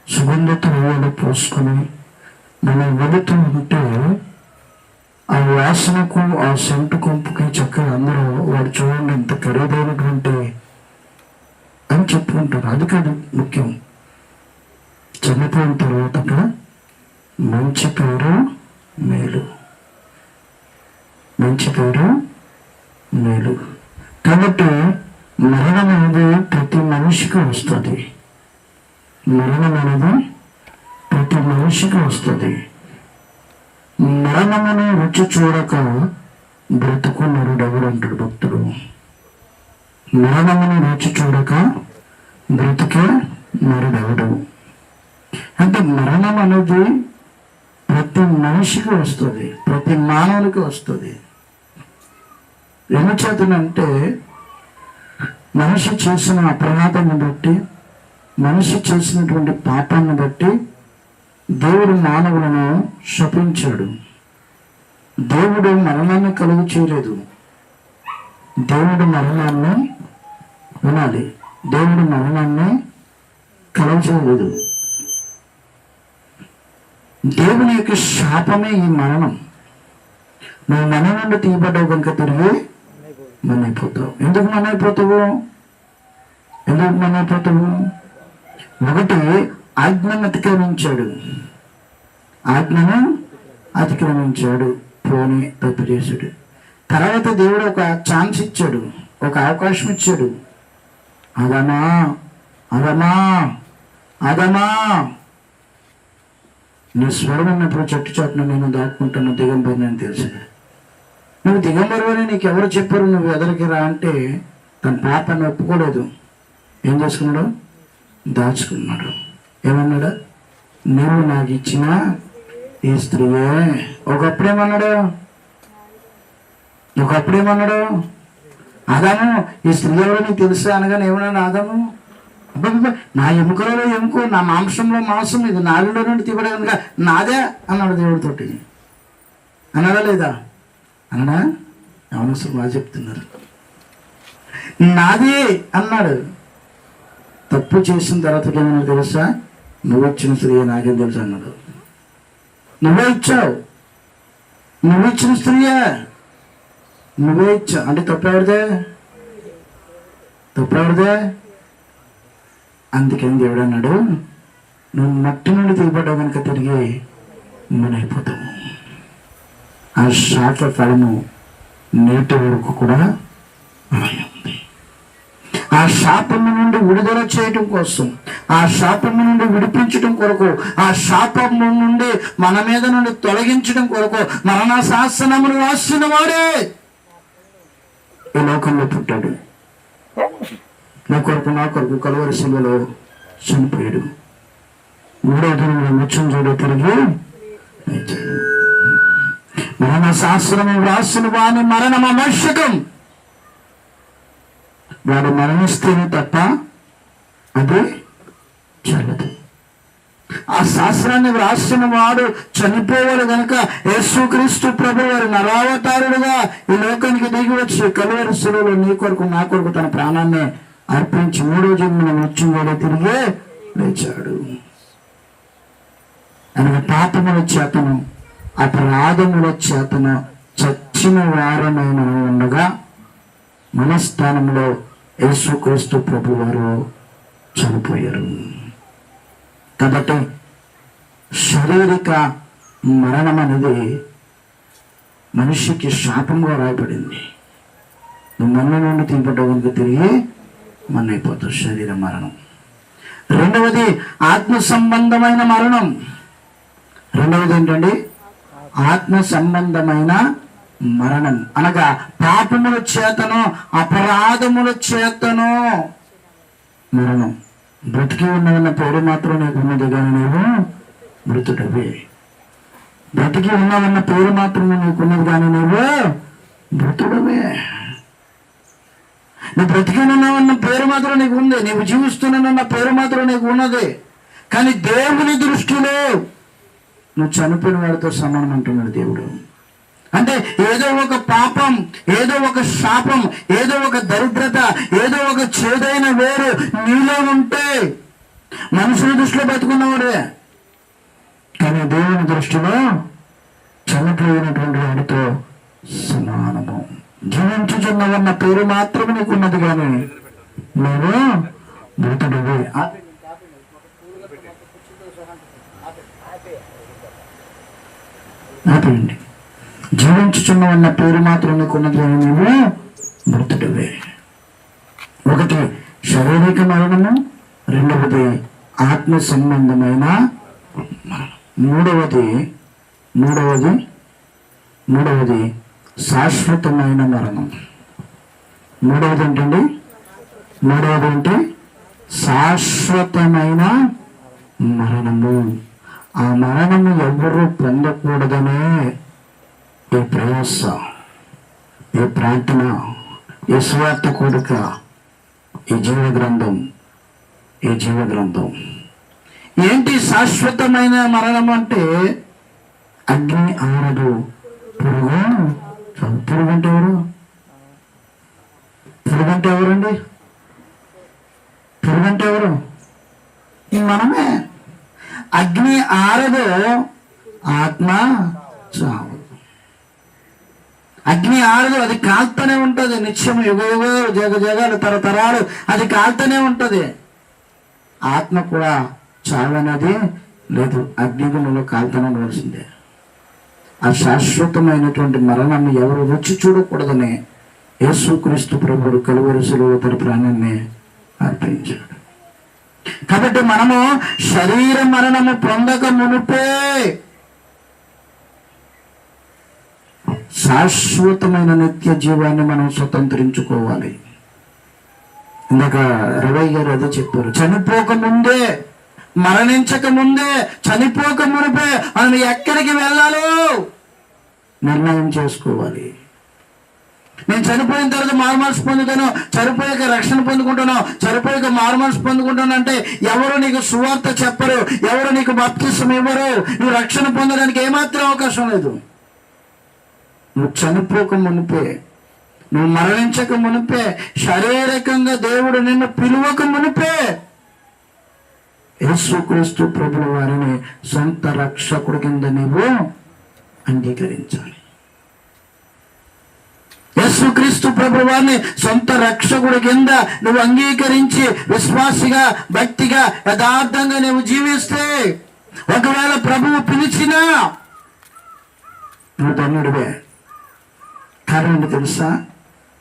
సుగంధ తైలాలు పోసుకొని మనం వెళుతూ ఉంటే ఆ వాసనకు, ఆ సెంటు కొంపుకి చక్కగా అందరూ వాడు చూడండి ఎంత ఖరీదైనటువంటి అని చెప్పుకుంటారు. అది కాదు ముఖ్యం. చనిపోయిన తర్వాత మంచి పేరు మేలు, మంచి పేరు మేలు. కాబట్టి మరణం అనేది ప్రతి మనిషికి వస్తుంది. మరణం అనేది ప్రతి మనిషికి వస్తుంది. మరణమును రుచి చూడక బ్రతుకు నరుడెవడు అంటాడు భక్తుడు. మరణమును రుచి చూడక బ్రతుకే నరుడెవడు అంటే మరణం అనేది ప్రతి మనిషికి వస్తుంది, ప్రతి మానవునికి వస్తుంది. ఏమచేతనంటే మనిషి చేసిన అపరాధాన్ని బట్టి, మనిషి చేసినటువంటి పాపాన్ని బట్టి దేవుడు మానవులను శపించాడు. దేవుడు మరణాన్ని కలుగు చేయలేదు. దేవుడు మరణాన్ని వినాలి, దేవుడు మరణాన్ని కలుగు చేయలేదు. దేవుని యొక్క శాపమే ఈ మరణం. నువ్వు మన నుండి తీయబడ్డావు కనుక తిరిగి మనైపోతావు. ఎందుకు మనైపోతావు? ఎందుకు మనైపోతావు? ఒకటి, ఆజ్ఞను అతిక్రమించాడు. ఆజ్ఞను అతిక్రమించాడు, పోనీ తప్పు చేశాడు. తర్వాత దేవుడు ఒక ఛాన్స్ ఇచ్చాడు, ఒక అవకాశం ఇచ్చాడు. అదమా అదమా అదమా నీ స్వరం ఉన్నప్పుడు చెట్టు చాటున నేను దాక్కుంటున్న దిగంబరిని అని తెలిసింది. నువ్వు దిగంబరు అని నీకు ఎవరు చెప్పారు నువ్వు ఎదరికి రా అంటే తన పాపాన్ని ఒప్పుకోలేదు. ఏం చేసుకున్నాడు? దాచుకున్నాడు. ఏమన్నాడు? నువ్వు నాకు ఇచ్చిన ఈ స్త్రీయే. ఒకప్పుడేమన్నాడు? ఆదాము ఈ స్త్రీ ఎవరో నీకు తెలుసా అనగానే ఏమన్నాడు ఆదాము? అబ్బా నా ఎముకలలో ఎముక, నా మాంసంలో మాంసం, ఇది నాలుగులో నుండి తీపడే కనుక నాదే అన్నాడు దేవుడితోటి. అన్నాడా లేదా? అన్నాడా? అవనవసరం బాగా చెప్తున్నారు. నాది అన్నాడు. తప్పు చేసిన తర్వాత ఏమన్నా తెలుసా? నువ్వు ఇచ్చిన స్త్రీ నాకేం తెలుసు అన్నాడు. నువ్వే ఇచ్చావు, నువ్వు ఇచ్చిన స్త్రీయే, నువ్వే ఇచ్చావు అంటే తప్పెవరిదే? అందుకని దేవుడు అన్నాడు, నువ్వు మట్టి నుండి తీయబడ్డావు కనుక తిరిగి మనైపోతావు. ఆ శాప ఫలము నేటి వరకు కూడా ఉంది. ఆ శాపము నుండి విడుదల చేయటం కోసం, ఆ శాపము నుండి విడిపించడం కొరకు, ఆ శాపము నుండి మన మీద నుండి తొలగించడం కొరకు మరణ శాసనమును రాసిన వాడే ఈ లోకంలో పుట్టాడు. నా కొరకు కలువరి శిలువలో చనిపోయాడు. 3వ దినంలో మృత్యుంజయుడు తిరిగి లేచాడు. మరణ శాస్త్రము వ్రాసిన వాని మరణం ఆవశ్యకం. వాడు మరణిస్తేనే తప్ప అది చల్లదు. ఆ శాస్త్రాన్ని వ్రాసిన వాడు చనిపోవాలి కనుక యేసుక్రీస్తు ప్రభు వారి నరావతారుడుగా ఈ లోకానికి దిగి వచ్చి కలువరి శిలువలో నీ కొరకు నా కొరకు తన ప్రాణాన్ని అర్పించి 3వ జన్మలో మృత్యుంజయుడు తిరిగి లేచాడు. అనగా పాపముల చేతను, అపరాధముల చేతను చచ్చిన వారమైన ఉండగా మన స్థానంలో యేసుక్రీస్తు ప్రభు వారు చనిపోయారు. కాబట్టి శారీరక మరణం అనేది మనిషికి శాపంగా రాయబడింది. నువ్వు మన్న నుండి తీయబడ్డావు కనుక తిరిగి మన్నైపోతావు, శరీర మరణం. రెండవది ఆత్మ సంబంధమైన మరణం. రెండవది ఏంటండి? ఆత్మ సంబంధమైన మరణం అనగా పాపముల చేతను అపరాధముల చేతను మరణం. బ్రతికి ఉన్నదన్న పేరు మాత్రం నీకు ఉన్నది కానీ నీవు మృతుడవే. బ్రతికి ఉన్నావన్న పేరు మాత్రం నీకున్నది కానీ నీవు మృతుడవే. నువ్వు బ్రతికి ఉన్నావన్న పేరు మాత్రం నీకు ఉంది, నీవు జీవిస్తున్నానన్న పేరు మాత్రం నీకు ఉన్నది, కానీ దేవుని దృష్టిలో నువ్వు చనిపోయిన వాడితో సమానం అంటున్నాడు దేవుడు. అంటే ఏదో ఒక పాపం, ఏదో ఒక శాపం, ఏదో ఒక దరిద్రత, ఏదో ఒక చేదైన వేరు నీలో ఉంటే మనుషుల దృష్టిలో బతుకున్నవాడే, కానీ దేవుని దృష్టిలో చనిపోయినటువంటి వాడితో సమానము. జీవించుచున్నవన్న పేరు మాత్రమే నీకు ఉన్నది కానీ నువ్వు మృతుడివి. ఆపేయండి. జీవించుచున్నవన్న పేరు మాత్రం నీకు ఉన్నది కానీ నువ్వు మృతుడివే. ఒకటి శారీరక మరణము, రెండవది ఆత్మ సంబంధమైన మరణం, మూడవది శాశ్వతమైన మరణం. మూడవది ఏంటి? శాశ్వతమైన మరణము. ఆ మరణము ఎవరు పొందకూడదనే ఈ ప్రయాస, ఈ ప్రార్థన, ఈ స్వార్థ కోరిక, ఈ జీవగ్రంథం. ఏంటి శాశ్వతమైన మరణం అంటే? అగ్ని ఆరదు, పురుగు అంటే ఎవరు? ఎవరండి? పురుగు ఎవరు? మనమే. అగ్ని ఆరదు, ఆత్మ చావు. అగ్ని ఆరదు, అది కాల్తూనే ఉంటుంది నిత్యం, యుగ జగాలు తరతరాలు అది కాల్తూనే ఉంటుంది. ఆత్మ కూడా చావు అనేది లేదు, అగ్నిగుణంలో కాల్తూనే ఉండవలసిందే. ఆ శాశ్వతమైనటువంటి మరణాన్ని ఎవరు రుచి చూడకూడదని యేసుక్రీస్తు ప్రభువు కలువరి శిలువ తన ప్రాణాన్ని అర్పించాడు. కాబట్టి మనము శరీర మరణము పొందక మునుపే శాశ్వతమైన నిత్య జీవాన్ని మనం స్వతంత్రించుకోవాలి. ఇందాక రవయ్య గారు అదే చెప్పారు, చనిపోక ముందే, మరణించక ముందే, చనిపోక మునిపే మనం ఎక్కడికి వెళ్ళాలో నిర్ణయం చేసుకోవాలి. నేను చనిపోయిన తర్వాత మారుమనసు పొందుతాను, చనిపోయాక రక్షణ పొందుకుంటాను, చనిపోయాక మారుమనసు పొందుకుంటాను అంటే ఎవరు నీకు సువార్త చెప్పరు, ఎవరు నీకు బాప్తిసం ఇవ్వరు. నువ్వు రక్షణ పొందడానికి ఏమాత్రం అవకాశం లేదు. నువ్వు చనిపోక మునిపే, నువ్వు మరణించక మునిపే, శారీరకంగా దేవుడు నిన్ను పిలువక మునిపే యేసుక్రీస్తు ప్రభుల వారిని సొంత రక్షకుడి కింద నీవు అంగీకరించాలి. యేసుక్రీస్తు ప్రభుల వారిని సొంత రక్షకుడి కింద నువ్వు అంగీకరించి విశ్వాసిగా, భక్తిగా, యథార్థంగా నువ్వు జీవిస్తే ఒకవేళ ప్రభువు పిలిచినా నువ్వు ధన్యుడివే. కారణం తెలుసా?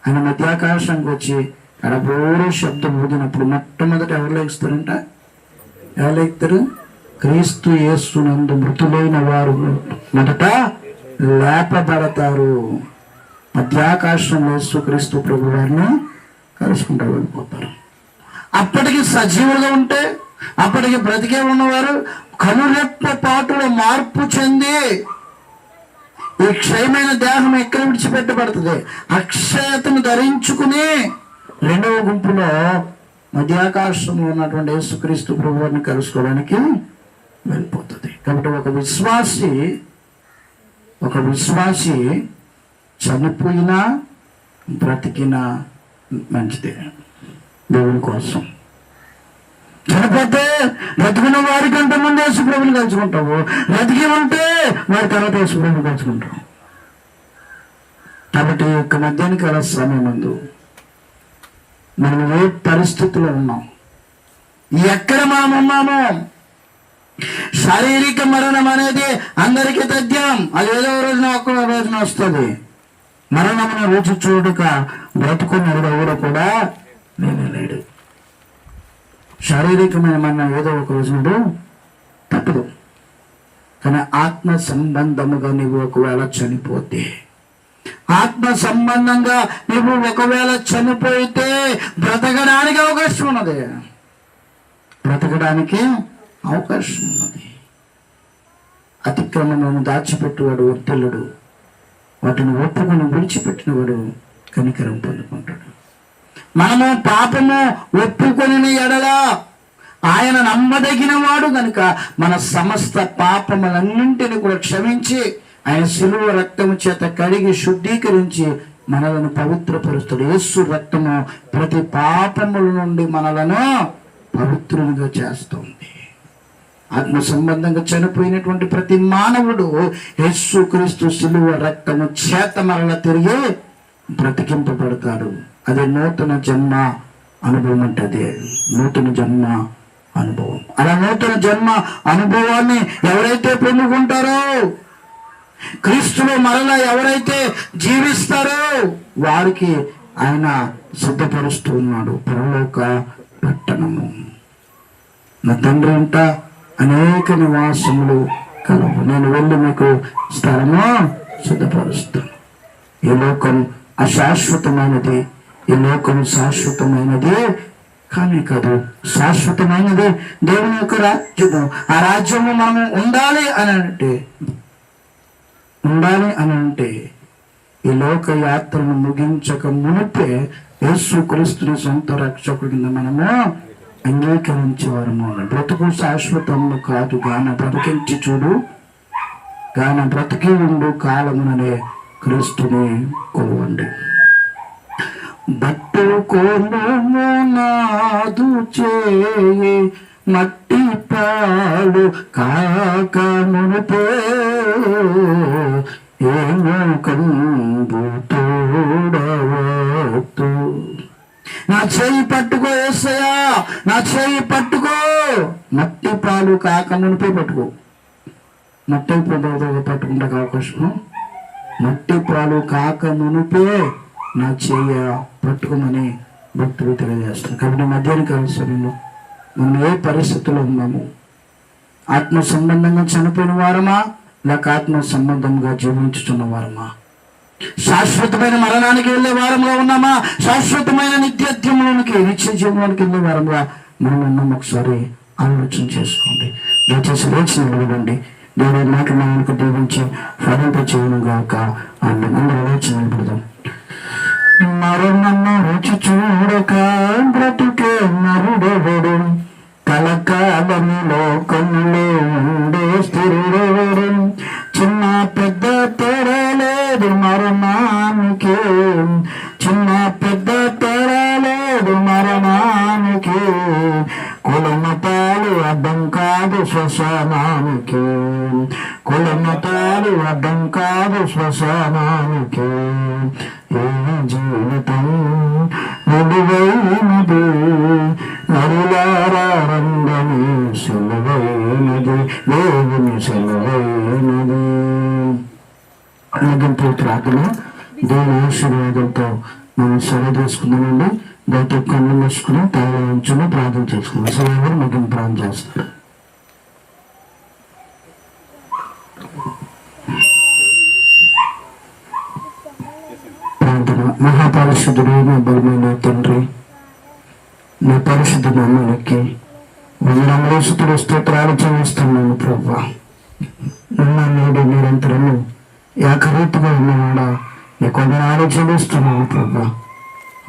ఆయన మధ్యాకాశానికి వచ్చి కడబోరు శబ్దం ఊదినప్పుడు మొట్టమొదట ఎవరు లేస్తారంట? ఎవరు లేస్తారు? క్రీస్తు యేసునందు మృతులైన వారు మొదట లేపబడతారు. మధ్యాకాశంలో యేసుక్రీస్తు ప్రభు వారిని కలుసుకుంటూ వెళ్ళిపోతారు. అప్పటికి సజీవులుగా ఉంటే, అప్పటికి బ్రతికే ఉన్నవారు కనురెప్ప పాటులో మార్పు చెంది ఈ క్షయమైన దేహం ఎక్కడ విడిచిపెట్టబడుతుంది? అక్షయతను ధరించుకుని రెండవ గుంపులో మధ్యాకాశంలో ఉన్నటువంటి యేసుక్రీస్తు ప్రభువుని కలుసుకోవడానికి వెళ్ళిపోతుంది. కాబట్టి ఒక విశ్వాసి చనిపోయినా బ్రతికినా మంచిదే దేవుని కోసం. చనిపోతే బ్రతికిన వారి కంటే ముందు యేసుప్రభుని కలుసుకుంటావు, బ్రతికి ఉంటే వారి తర్వాత యేసుప్రభుని కలుసుకుంటావు. కాబట్టి యొక్క మధ్యాహ్న కాల సమయం ముందు మనం ఏ పరిస్థితిలో ఉన్నాం, ఎక్కడ మనం ఉన్నామో, శారీరక మరణం అనేది అందరికీ తథ్యం. అది ఏదో రోజున ఒక్క రోజున వస్తుంది. మరణమును రుచి చూడక బ్రతుకున్నాడు ఎవరు కూడా నేనే లేడు. శారీరకమైన మరణం ఏదో ఒక రోజున తప్పదు. కానీ ఆత్మ సంబంధముగా నీవు ఒకవేళ చనిపోతే, ఆత్మ సంబంధంగా నువ్వు ఒకవేళ చనిపోతే బ్రతకడానికి అవకాశం ఉన్నది, బ్రతకడానికి అవకాశం ఉన్నది. అతిక్రమములను దాచిపెట్టువాడు వర్తిల్లుడు, వాటిని ఒప్పుకొని విడిచిపెట్టినవాడు కనికరం పొందుకుంటాడు. మనము పాపము ఒప్పుకొని ఎడల ఆయన నమ్మదగిన వాడు కనుక మన సమస్త పాపములన్నింటినీ కూడా క్షమించి ఆయన శిలువ రక్తము చేత కడిగి శుద్ధీకరించి మనలను పవిత్రపరుస్తాడు. యేసు రక్తము ప్రతి పాపముల నుండి మనలను పవిత్రులుగా చేస్తుంది. ఆత్మ సంబంధంగా చనిపోయినటువంటి ప్రతి మానవుడు యేసుక్రీస్తు శిలువ రక్తము చేత మరల తిరిగి బ్రతికింపబడతాడు. అదే నూతన జన్మ అనుభవం అంటే అదే నూతన జన్మ అనుభవం. అలా నూతన జన్మ అనుభవాన్ని ఎవరైతే పొందుకుంటారో, క్రీస్తులో మరలా ఎవరైతే జీవిస్తారో వారికి ఆయన సిద్ధపరుస్తూ ఉన్నాడు పరలోక పట్టణము. నా తండ్రి ఇంట అనేక నివాసములు కలవు, నేను వెళ్ళి మీకు స్థలము సిద్ధపరుస్తాను. ఈ లోకం అశాశ్వతమైనది, ఈ లోకం శాశ్వతమైనది కానీ కాదు, శాశ్వతమైనది దేవుని యొక్క రాజ్యము. ఆ రాజ్యము మనం ఉండాలి అని అంటే ఈ లోక యాత్రను ముగించక మునిపే యేసుక్రీస్తుని సొంత రక్షకుడి కింద మనము అంగీకరించేవారము. బ్రతుకు శాశ్వతము కాదు, గాన బ్రతికించి చూడు, గాన బ్రతికి ఉండు కాలముననే క్రీస్తుని కొలువండి. బట్టుకోను నాదు చేయి మట్టి పాడు కాక మునిపే ఏమో కంబు తోడవద్దు. నా చేయి పట్టుకో యేసయ్యా, నా చేయి పట్టుకో. మట్టి పాలు కాక మునిపే పట్టుకో. మట్టి అయిపోతుంది పట్టుకుంటే అవకాశం. మట్టి పాలు కాక మునిపే నా చెయ్య పట్టుకోమని భక్తులు తెలియజేస్తాను. కాబట్టి మధ్యాహ్న కాల సమయంలో మనం ఏ పరిస్థితుల్లో ఉన్నాము? ఆత్మ సంబంధంగా చనిపోయిన వారమా, లేక ఆత్మ సంబంధంగా జీవించుతున్న వారమా? శాశ్వతమైన మరణానికి వెళ్ళే వారంగా ఉన్నామా, శాశ్వతమైన నిత్య జీవంలోనికి వెళ్ళే వారంగా మనం ఉన్నాం? ఒకసారి ఆలోచన చేసుకోండి. దయచేసి లేచి నిలబడండి. దేవుడి మాట మనకు దీవించి ఫలింప చేయను గాక. అందరూ ఆలోచన నిలబడదాం. మరణము రుచి చూడక బ్రతుకే నరుడెవడు, కలకాలని లోకంలో ఉండే స్థిరుడెవడు. చిన్న పెద్ద తేడా లేదు మరణానికి, చిన్న పెద్ద తేడా లేదు మరణానికి. కులమతాలు అడ్డం కాదు శ్మశానానికి, కులమతాలు అడ్డం కాదు శ్మశానానికి. ఏ జీవితం విలువైనది, నరులారా రంగని సెలవైనది, దేవుని సెలవైనది. ముగింపు ప్రార్థన దేవుని ఆశీర్వాదంతో మనం సెలవు తీసుకుందామండి. దయతో కళ్ళు మూసుకుని తల ఉంచుని ప్రార్థన చేసుకున్నాం. సెలవు ముగింపు ప్రార్థన చేస్తారు. మహాపరిశుద్ధుడు, నా బలమైన తండ్రి, నా పరిశుద్ధ నామానికి వందనములు స్తుతులు స్తోత్రాలు చెల్లిస్తున్నాను ప్రభువా. నేడు నిరంతరము ఏకరీతిగా ఉన్నవాడా నీ కొందనాలు చెల్లిస్తున్నాను ప్రభువా.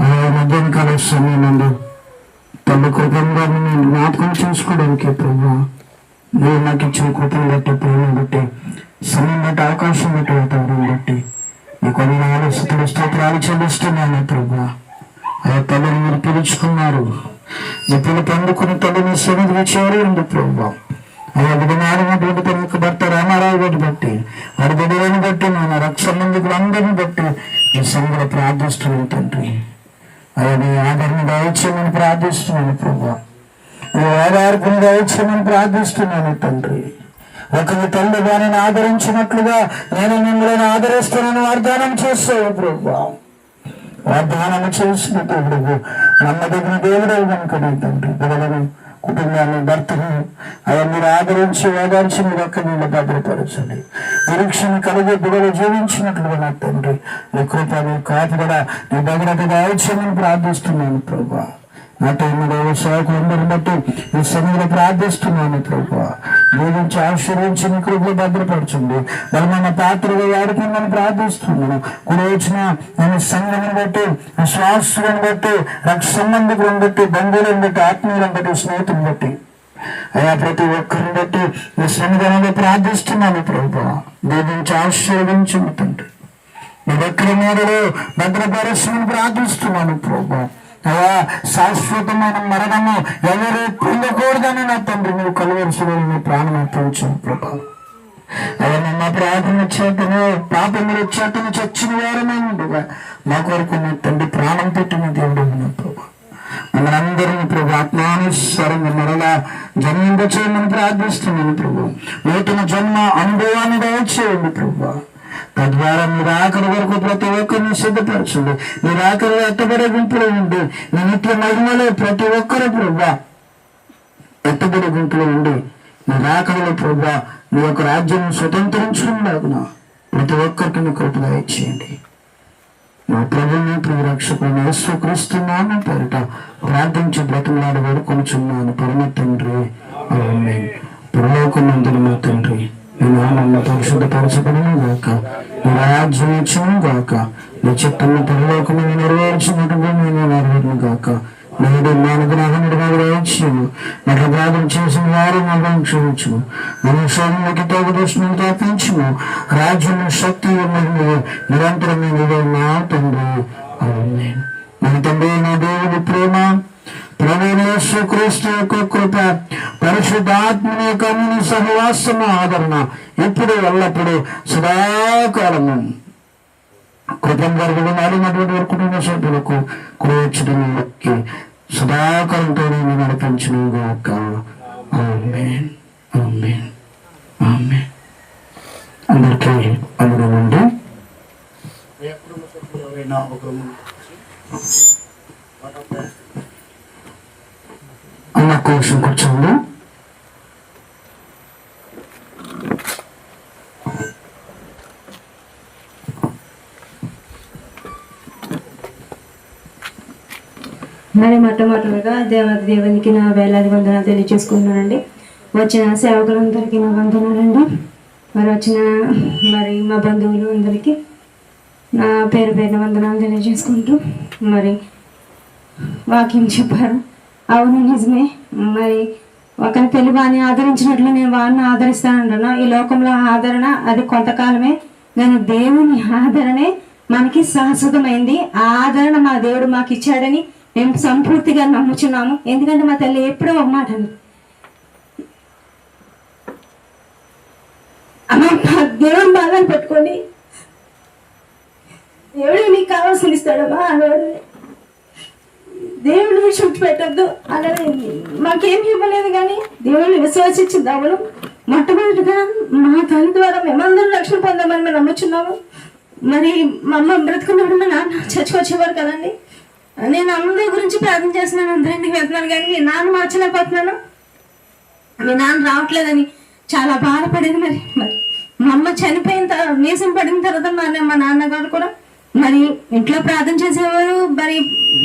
అలా మధ్యాహ్న కాల సమయంలో తల్లి కృపంగా నేను జ్ఞాపకం చేసుకోవడానికి ప్రభువా, మీరు నాకు ఇచ్చిన కృపను బట్టి, ప్రేమ బట్టి, సమయం బట్టి, అవకాశం బట్టి, వాతావరణం బట్టి నీ కొందనాలు స్తుతులు స్తోత్రాలు చెల్లిస్తున్నాను ప్రభువా. ఆ తల్లిని మీరు పిలుచుకున్నారు, నీ పిలుపు అందుకుని తల్లిని సన్నిధిగా చేరి ఉంది ప్రభువా. అలా విధమైనటువంటి తన యొక్క భర్త రామారావు గారిని బట్టి, వారి బిడ్డలను బట్టి, మన రక్షణ అందరిని బట్టి ఈ సంఘంలో ప్రార్థిస్తున్నాను తండ్రి. అలా నీ ఆదరణ దయచేయమని ప్రార్థిస్తున్నాను ప్రభువా. నీ ఆధారకుని దయచేయమని ప్రార్థిస్తున్నాను తండ్రి. ఒకరి తల్లి వారిని ఆదరించినట్లుగా నేను మిమ్మల్ని ఆదరిస్తున్నాను వాగ్దానం చేస్తావు ప్రభువా. వాగ్దానం చేసిన దేవుడు, నమ్మదగిన దేవుడు కనుక తండ్రి. బిడ్డలను కుటుంబాన్ని, భర్తను అలా మీరు ఆదరించి ఓదార్చి మీరు ఒక్క నీళ్ళు భద్రపరచండి. నిరీక్షణ కలిగి బిడ్డలు జీవించినట్లుగా నా తండ్రి నీ కృప, నీ కాపుదల, నీ భద్రతగా అవసరమని ప్రార్థిస్తున్నాను ప్రభా. నా తమ్ముడు సేవకులందరిని బట్టి ఈ సమయంలో ప్రార్థిస్తున్నాను ప్రభా. దీవించి ఆశీర్వించి నీ కృపలో భద్రపరచండి. బలమైన పాత్రగా వాడుకుందని ప్రార్థిస్తున్నాను. కూడా వచ్చిన నేను సంఘాన్ని బట్టి, విశ్వాసులను బట్టి, రక్త సంబంధికులను బట్టి, బంధువులను బట్టి, ఆత్మీయులను బట్టి, స్నేహితులను బట్టి, అయ్యా ప్రతి ఒక్కరిని బట్టి ఈ సన్నిధానంలో ప్రార్థిస్తున్నాను ప్రభా. దీవించి ఆశీర్వించండి తండ్రి. నీ దగ్గర మీదలో భద్రపరచమని ప్రార్థిస్తున్నాను ప్రభా. అయ్యా శాశ్వతమైన మరణము ఎవరు పొందకూడదని నా తండ్రి నువ్వు కలువరుసలో నీ ప్రాణం అర్పించావు ప్రభా. అయ్యా మా ప్రార్థన చేతను పాపముల చేతను చచ్చిన వారమే ఉండగా మా కొరకు నా తండ్రి ప్రాణం పెట్టిన దేవుడు ఉన్న ప్రభా. మనందరినీ ప్రభు ఆత్మానుసారంగా మరలా జన్మింప చేయమని ప్రార్థిస్తున్నాను ప్రభు. నూతన జన్మ అనుభవాన్ని దయచేయండి ప్రభు. తద్వారా మీరు ఆఖరి వరకు ప్రతి ఒక్కరిని సిద్ధపరచండి. మీరు ఆఖరి ఎత్తబడే గుంపులో ఉండి నీ నిత్య మహిమలో ప్రతి ఒక్కరు ప్రభా ఎత్తబడే గుంపులో ఉండి మీరు ఆఖరిలో ప్రభా నీ యొక్క రాజ్యం స్వతంత్రించుకున్నాగున ప్రతి ఒక్కరికి నీ కృప దయచేయండి. మా ప్రభుని ప్రియరక్షకుని యేసుక్రీస్తు నామమున పేరిట ప్రార్థించి బ్రతిమలాడి వేడుకొనుచున్నాను పరమ తండ్రి. ఆమేన్. పరలోకమందున మా తండ్రి, నీ నామము పరిశుద్ధపరచబడును గాక, నీ రాజ్యం వచ్చును గాక, నీ చిత్తము పరలోకమున నెరవేర్చినట్టు భూమి మీద నెరవేరును గాక. నేడు మానవుడు దయచేయము. నాకు ప్రార్థన చేసిన వారు మనం క్షమించుము. మనుష్యులకి తగు దృష్టిని తప్పించుము. రాజ్యము, శక్తి, మహిమలు నిరంతరమైనవి నా తండ్రి. ఆమేన్. మన తండ్రి నా దేవుడి ప్రేమ, ప్రభువైన యేసుక్రీస్తు యొక్క కృప, పరిశుద్ధాత్మని యొక్క అన్ని సహవాసము, ఆదరణ ఇప్పుడు ఎల్లప్పుడూ సదాకాలము కృపను గర్భుడు మారినటువంటి కుటుంబ సభ్యులకు కూర్చుడికి సదాకాలంతో నేను నడిపించును గాక. ఆమేన్. ఆమేన్. ఆమేన్. అందరికీ అనుగుణండి. ఎవరైనా అన్న కోసం కూర్చోండి. మరి మొట్టమొదటిగా దేవునికి నా వేలాది వందనాలు తెలియజేసుకుంటున్నానండి. వచ్చిన సేవకులందరికీ నా వందనాలండి. మరి మా బంధువులు అందరికీ నా పేరు పేరున వందనాలు తెలియజేసుకుంటూ మరి వాక్యం చెప్పారు. అవును, నిజమే. మరి ఒకరి పెళ్లి వాడిని ఆదరించినట్లు నేను వాడిని ఆదరిస్తానంటున్నా. ఈ లోకంలో ఆదరణ అది కొంతకాలమే, కానీ దేవుని ఆదరణే మనకి శాశ్వతమైంది. ఆ ఆదరణ మా దేవుడు మాకు ఇచ్చాడని మేము సంపూర్తిగా నమ్ముచున్నాము. ఎందుకంటే మా తల్లి ఎప్పుడో ఒక మాట దేవుని బాధలు పెట్టుకోండి, దేవుడు నీకు కావాల్సింది ఇస్తాడమ్మా అన్నాడు. దేవుడిని విడిచిపెట్టద్దు అలాగే మాకేమి ఇవ్వలేదు, కానీ దేవుడిని విశ్వసించింది అవును. మొట్టమొదటిగా మా తల్లి ద్వారా మేమందరం రక్షణ పొందామని మేము నమ్ముచున్నాము. మరి మా అమ్మ బ్రతుకున్నప్పుడు మా నాన్న చచ్చికొచ్చేవారు కదండి. నేను అందరి గురించి ప్రార్థన చేస్తున్నాను, అందరింటికి వెళ్తున్నాను, కానీ మీ నాన్న మార్చలేకపోతున్నాను. మీ నాన్న రావట్లేదని చాలా బాధపడేది. మరి మా అమ్మ చనిపోయిన తర్వాత, నీసం పడిన తర్వాత మా నాన్నగారు కూడా మరి ఇంట్లో ప్రార్థన చేసేవారు. మరి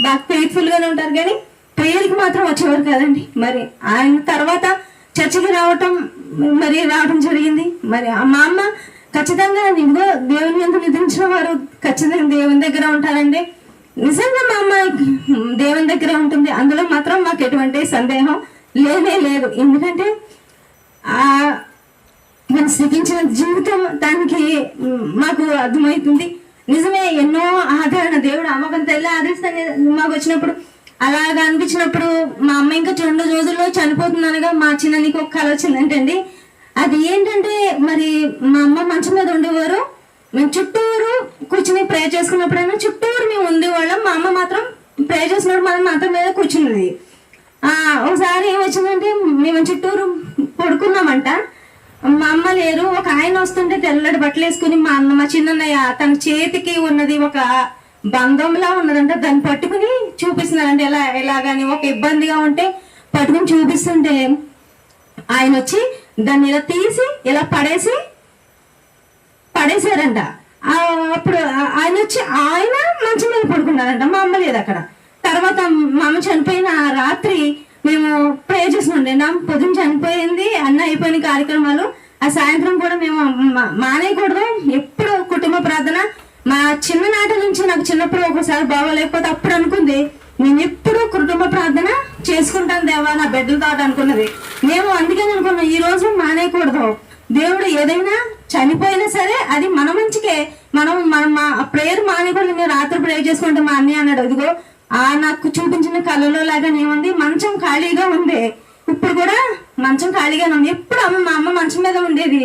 బాగా ఫెయిత్ఫుల్గానే ఉంటారు, కానీ ప్రేయర్కి మాత్రం వచ్చేవారు కదండి. మరి ఆయన తర్వాత చర్చికి రావడం జరిగింది. మరి మా అమ్మ ఖచ్చితంగా ఇదిగో దేవుని ఎంత నిద్రించిన వారు ఖచ్చితంగా దేవుని దగ్గర ఉంటారండి. నిజంగా మా అమ్మ దేవుని దగ్గర ఉంటుంది, అందులో మాత్రం మాకు ఎటువంటి సందేహం లేనే లేదు. ఎందుకంటే మనం స్థితించిన జీవితం దానికి మాకు అర్థమవుతుంది. నిజమే, ఎన్నో ఆదరణ దేవుడు అమ్మకం తల్లి ఆదరిస్తాను మాకు వచ్చినప్పుడు అలాగా అనిపించినప్పుడు మా అమ్మ ఇంకా 2 రోజుల్లో చనిపోతున్నానుగా మా చిన్ననికి ఒక కళ వచ్చిందంటండి. అది ఏంటంటే మరి మా అమ్మ మంచం మీద ఉండేవారు, మేము చుట్టూరు కూర్చుని ప్రే చేసుకున్నప్పుడైనా చుట్టూరు మేము ఉండేవాళ్ళం. మా అమ్మ మాత్రం ప్రే చేసినప్పుడు మనం మాత్రం మీద కూర్చున్నది. ఒకసారి ఏమొచ్చిందంటే మేము చుట్టూరు పడుకున్నామంట. మా అమ్మ లేరు, ఒక ఆయన వస్తుంటే తెల్లటి బట్టలు వేసుకుని మా చిన్నయ్య తన చేతికి ఉన్నది ఒక బంధంలా ఉన్నదంట, దాన్ని పట్టుకుని చూపిస్తున్నారంటే ఎలాగని ఒక ఇబ్బందిగా ఉంటే పట్టుకుని చూపిస్తుంటే ఆయన వచ్చి దాన్ని ఇలా తీసి ఇలా పడేసారంట. అప్పుడు ఆయన వచ్చి ఆయన మంచం మీద పడుకున్నారంట, మా అమ్మ లేదు అక్కడ. తర్వాత మా అమ్మ చనిపోయిన రాత్రి మేము ప్రే చేసినండి. నా పొద్దున చనిపోయింది, అన్న అయిపోయిన కార్యక్రమాలు. ఆ సాయంత్రం కూడా మేము మానేయకూడదు, ఎప్పుడు కుటుంబ ప్రార్థన. మా చిన్ననాటి నుంచి నాకు చిన్నప్పుడు ఒకసారి బాగోలేకపోతే అప్పుడు అనుకుంది, నేను ఎప్పుడు కుటుంబ ప్రార్థన చేసుకుంటాను దేవా నా బిడ్డలతో అనుకున్నది. మేము అందుకని అనుకున్నాం, ఈ రోజు మానేయకూడదు. దేవుడు ఏదైనా చనిపోయినా సరే అది మన మంచికే. మనం మా ప్రేయర్ మానేయకూడదు. నేను రాత్రి ప్రేయర్ చేసుకుంటే మా అన్నయ్య అన్నాడు, ఇదిగో నాకు చూపించిన కళలో లాగానే ఉంది, మంచం ఖాళీగా ఉంది. ఇప్పుడు కూడా మంచం ఖాళీగానే ఉంది. ఎప్పుడు మా అమ్మ మంచం మీద ఉండేది.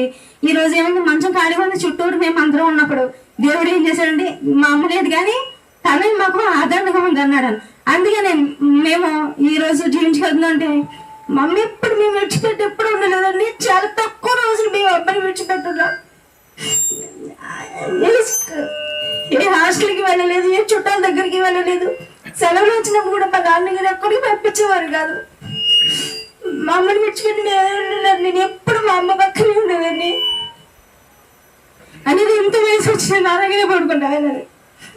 ఈ రోజు ఏమైంది, మంచం ఖాళీగా ఉంది. చుట్టూరు మేము అందరం ఉన్నప్పుడు దేవుడు ఏం చేశాడండి, మా అమ్మ లేదు కానీ తనే మాకు ఆదరణగా ఉంది అన్నాడు. అందుకనే మేము ఈ రోజు జీవించగలుగుతుందంటే మమ్మీ ఎప్పుడు మేము విడిచిపెట్టి ఎప్పుడు ఉండలేదండి. చాలా తక్కువ రోజులు మేము అబ్బాయి విడిచిపెట్టున్నాం. ఏ హాస్టల్కి వెళ్ళలేదు, ఏ చుట్టాల దగ్గరికి వెళ్ళలేదు. సెలవులు వచ్చినప్పుడు కూడా మా నాన్నగారు ఎక్కడికి పంపించేవారు కాదు. మా అమ్మని విడిచిపెట్టి నేను ఎప్పుడు మా అమ్మ పక్కనే ఉండేదాన్ని. అనేది ఎంత వయసు వచ్చిన నాన్నగానే పడుకుంటాను.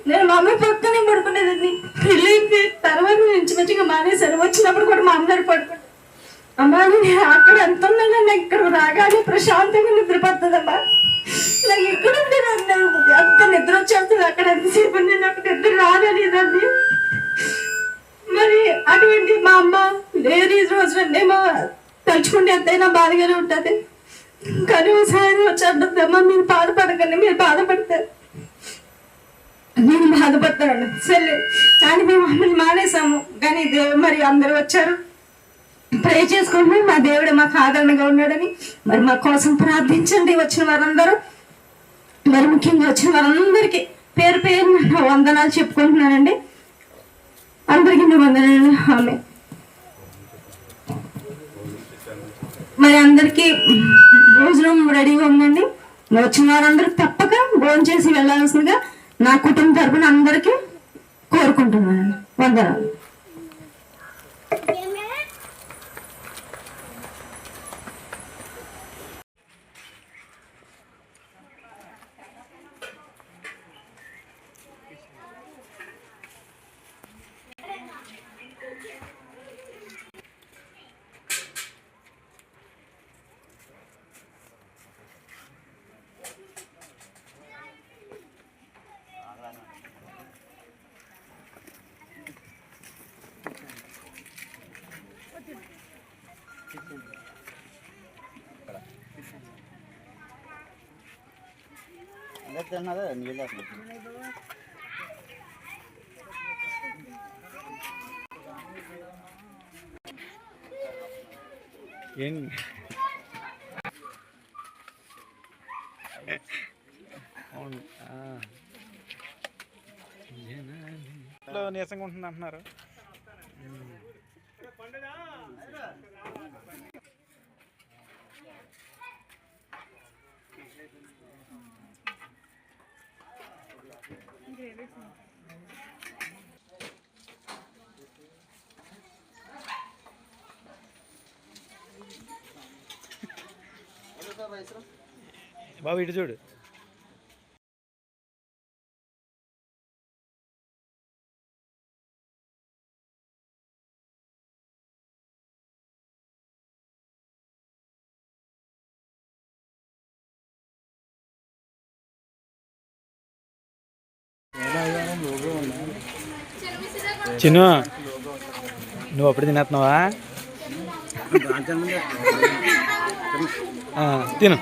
నేను మా అమ్మ పక్కనే పడుకునేదాన్ని. పెళ్ళి తర్వాత నుంచి మంచిగా మానేశాను. వచ్చినప్పుడు కూడా మా అమ్మగారు పడుకుంటాను. అమ్మా నేను అక్కడ ఎంత ఉన్నా నాకు ఇక్కడ రాగానే ప్రశాంతంగా నిద్రపడుతుందమ్మా. నాకు ఎక్కడ ఉండేదాన్ని అంత నిద్ర వచ్చేస్తుంది. అక్కడ ఎంతసేపు నేను అక్కడ నిద్ర రాలేదండి. మరి అటువంటి మా అమ్మ లేని రోజునేమో తలుచుకుంటే ఎంతైనా బాధగానే ఉంటుంది. కానీ ఒకసారి వచ్చి అంటుందమ్మా, మీరు బాధపడకండి, మీరు బాధపడతారు, నేను బాధపడతాను. సరే కానీ మేము అమ్మని మానేసాము. కానీ మరి అందరూ వచ్చారు, ప్రే చేసుకుంటున్నాం. మా దేవుడు మాకు ఆదరణగా ఉన్నాడని మరి మా కోసం ప్రార్థించండి. వచ్చిన వారందరూ, మరి ముఖ్యంగా వచ్చిన వారందరికీ పేరు పేరు వందనాలు చెప్పుకుంటున్నానండి. అందరికీ వందనాలు. ఆమె మరి అందరికీ భోజనం రెడీగా ఉందండి. వచ్చిన వారందరూ తప్పక భోజనం చేసి వెళ్ళాల్సిందిగా నా కుటుంబం తరపున అందరికీ కోరుకుంటున్నాను. వందనాలు. నీళ్ళు అసలు నీరసంగా ఉంటుంది అంటున్నారు. బాబు ఇటు చూడు. చిన్ను నువ్వు అప్పుడు తినేస్తున్నావా? తిను.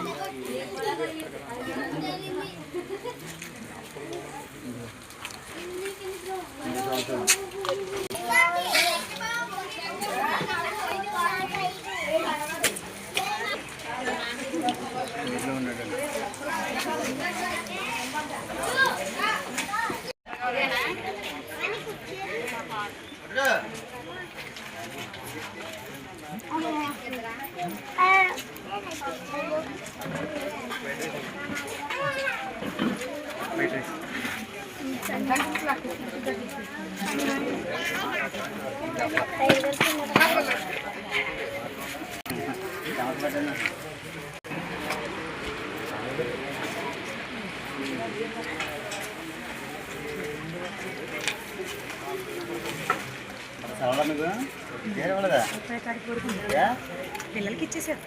పిల్లలకి ఇచ్చేసారు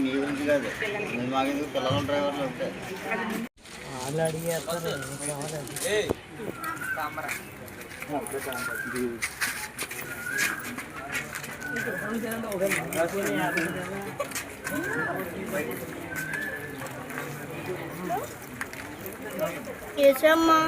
నీ గురించి కాదు మాకెందుకు పిల్లలు డ్రైవర్లు ఉంటాయి. ఏసమ్మా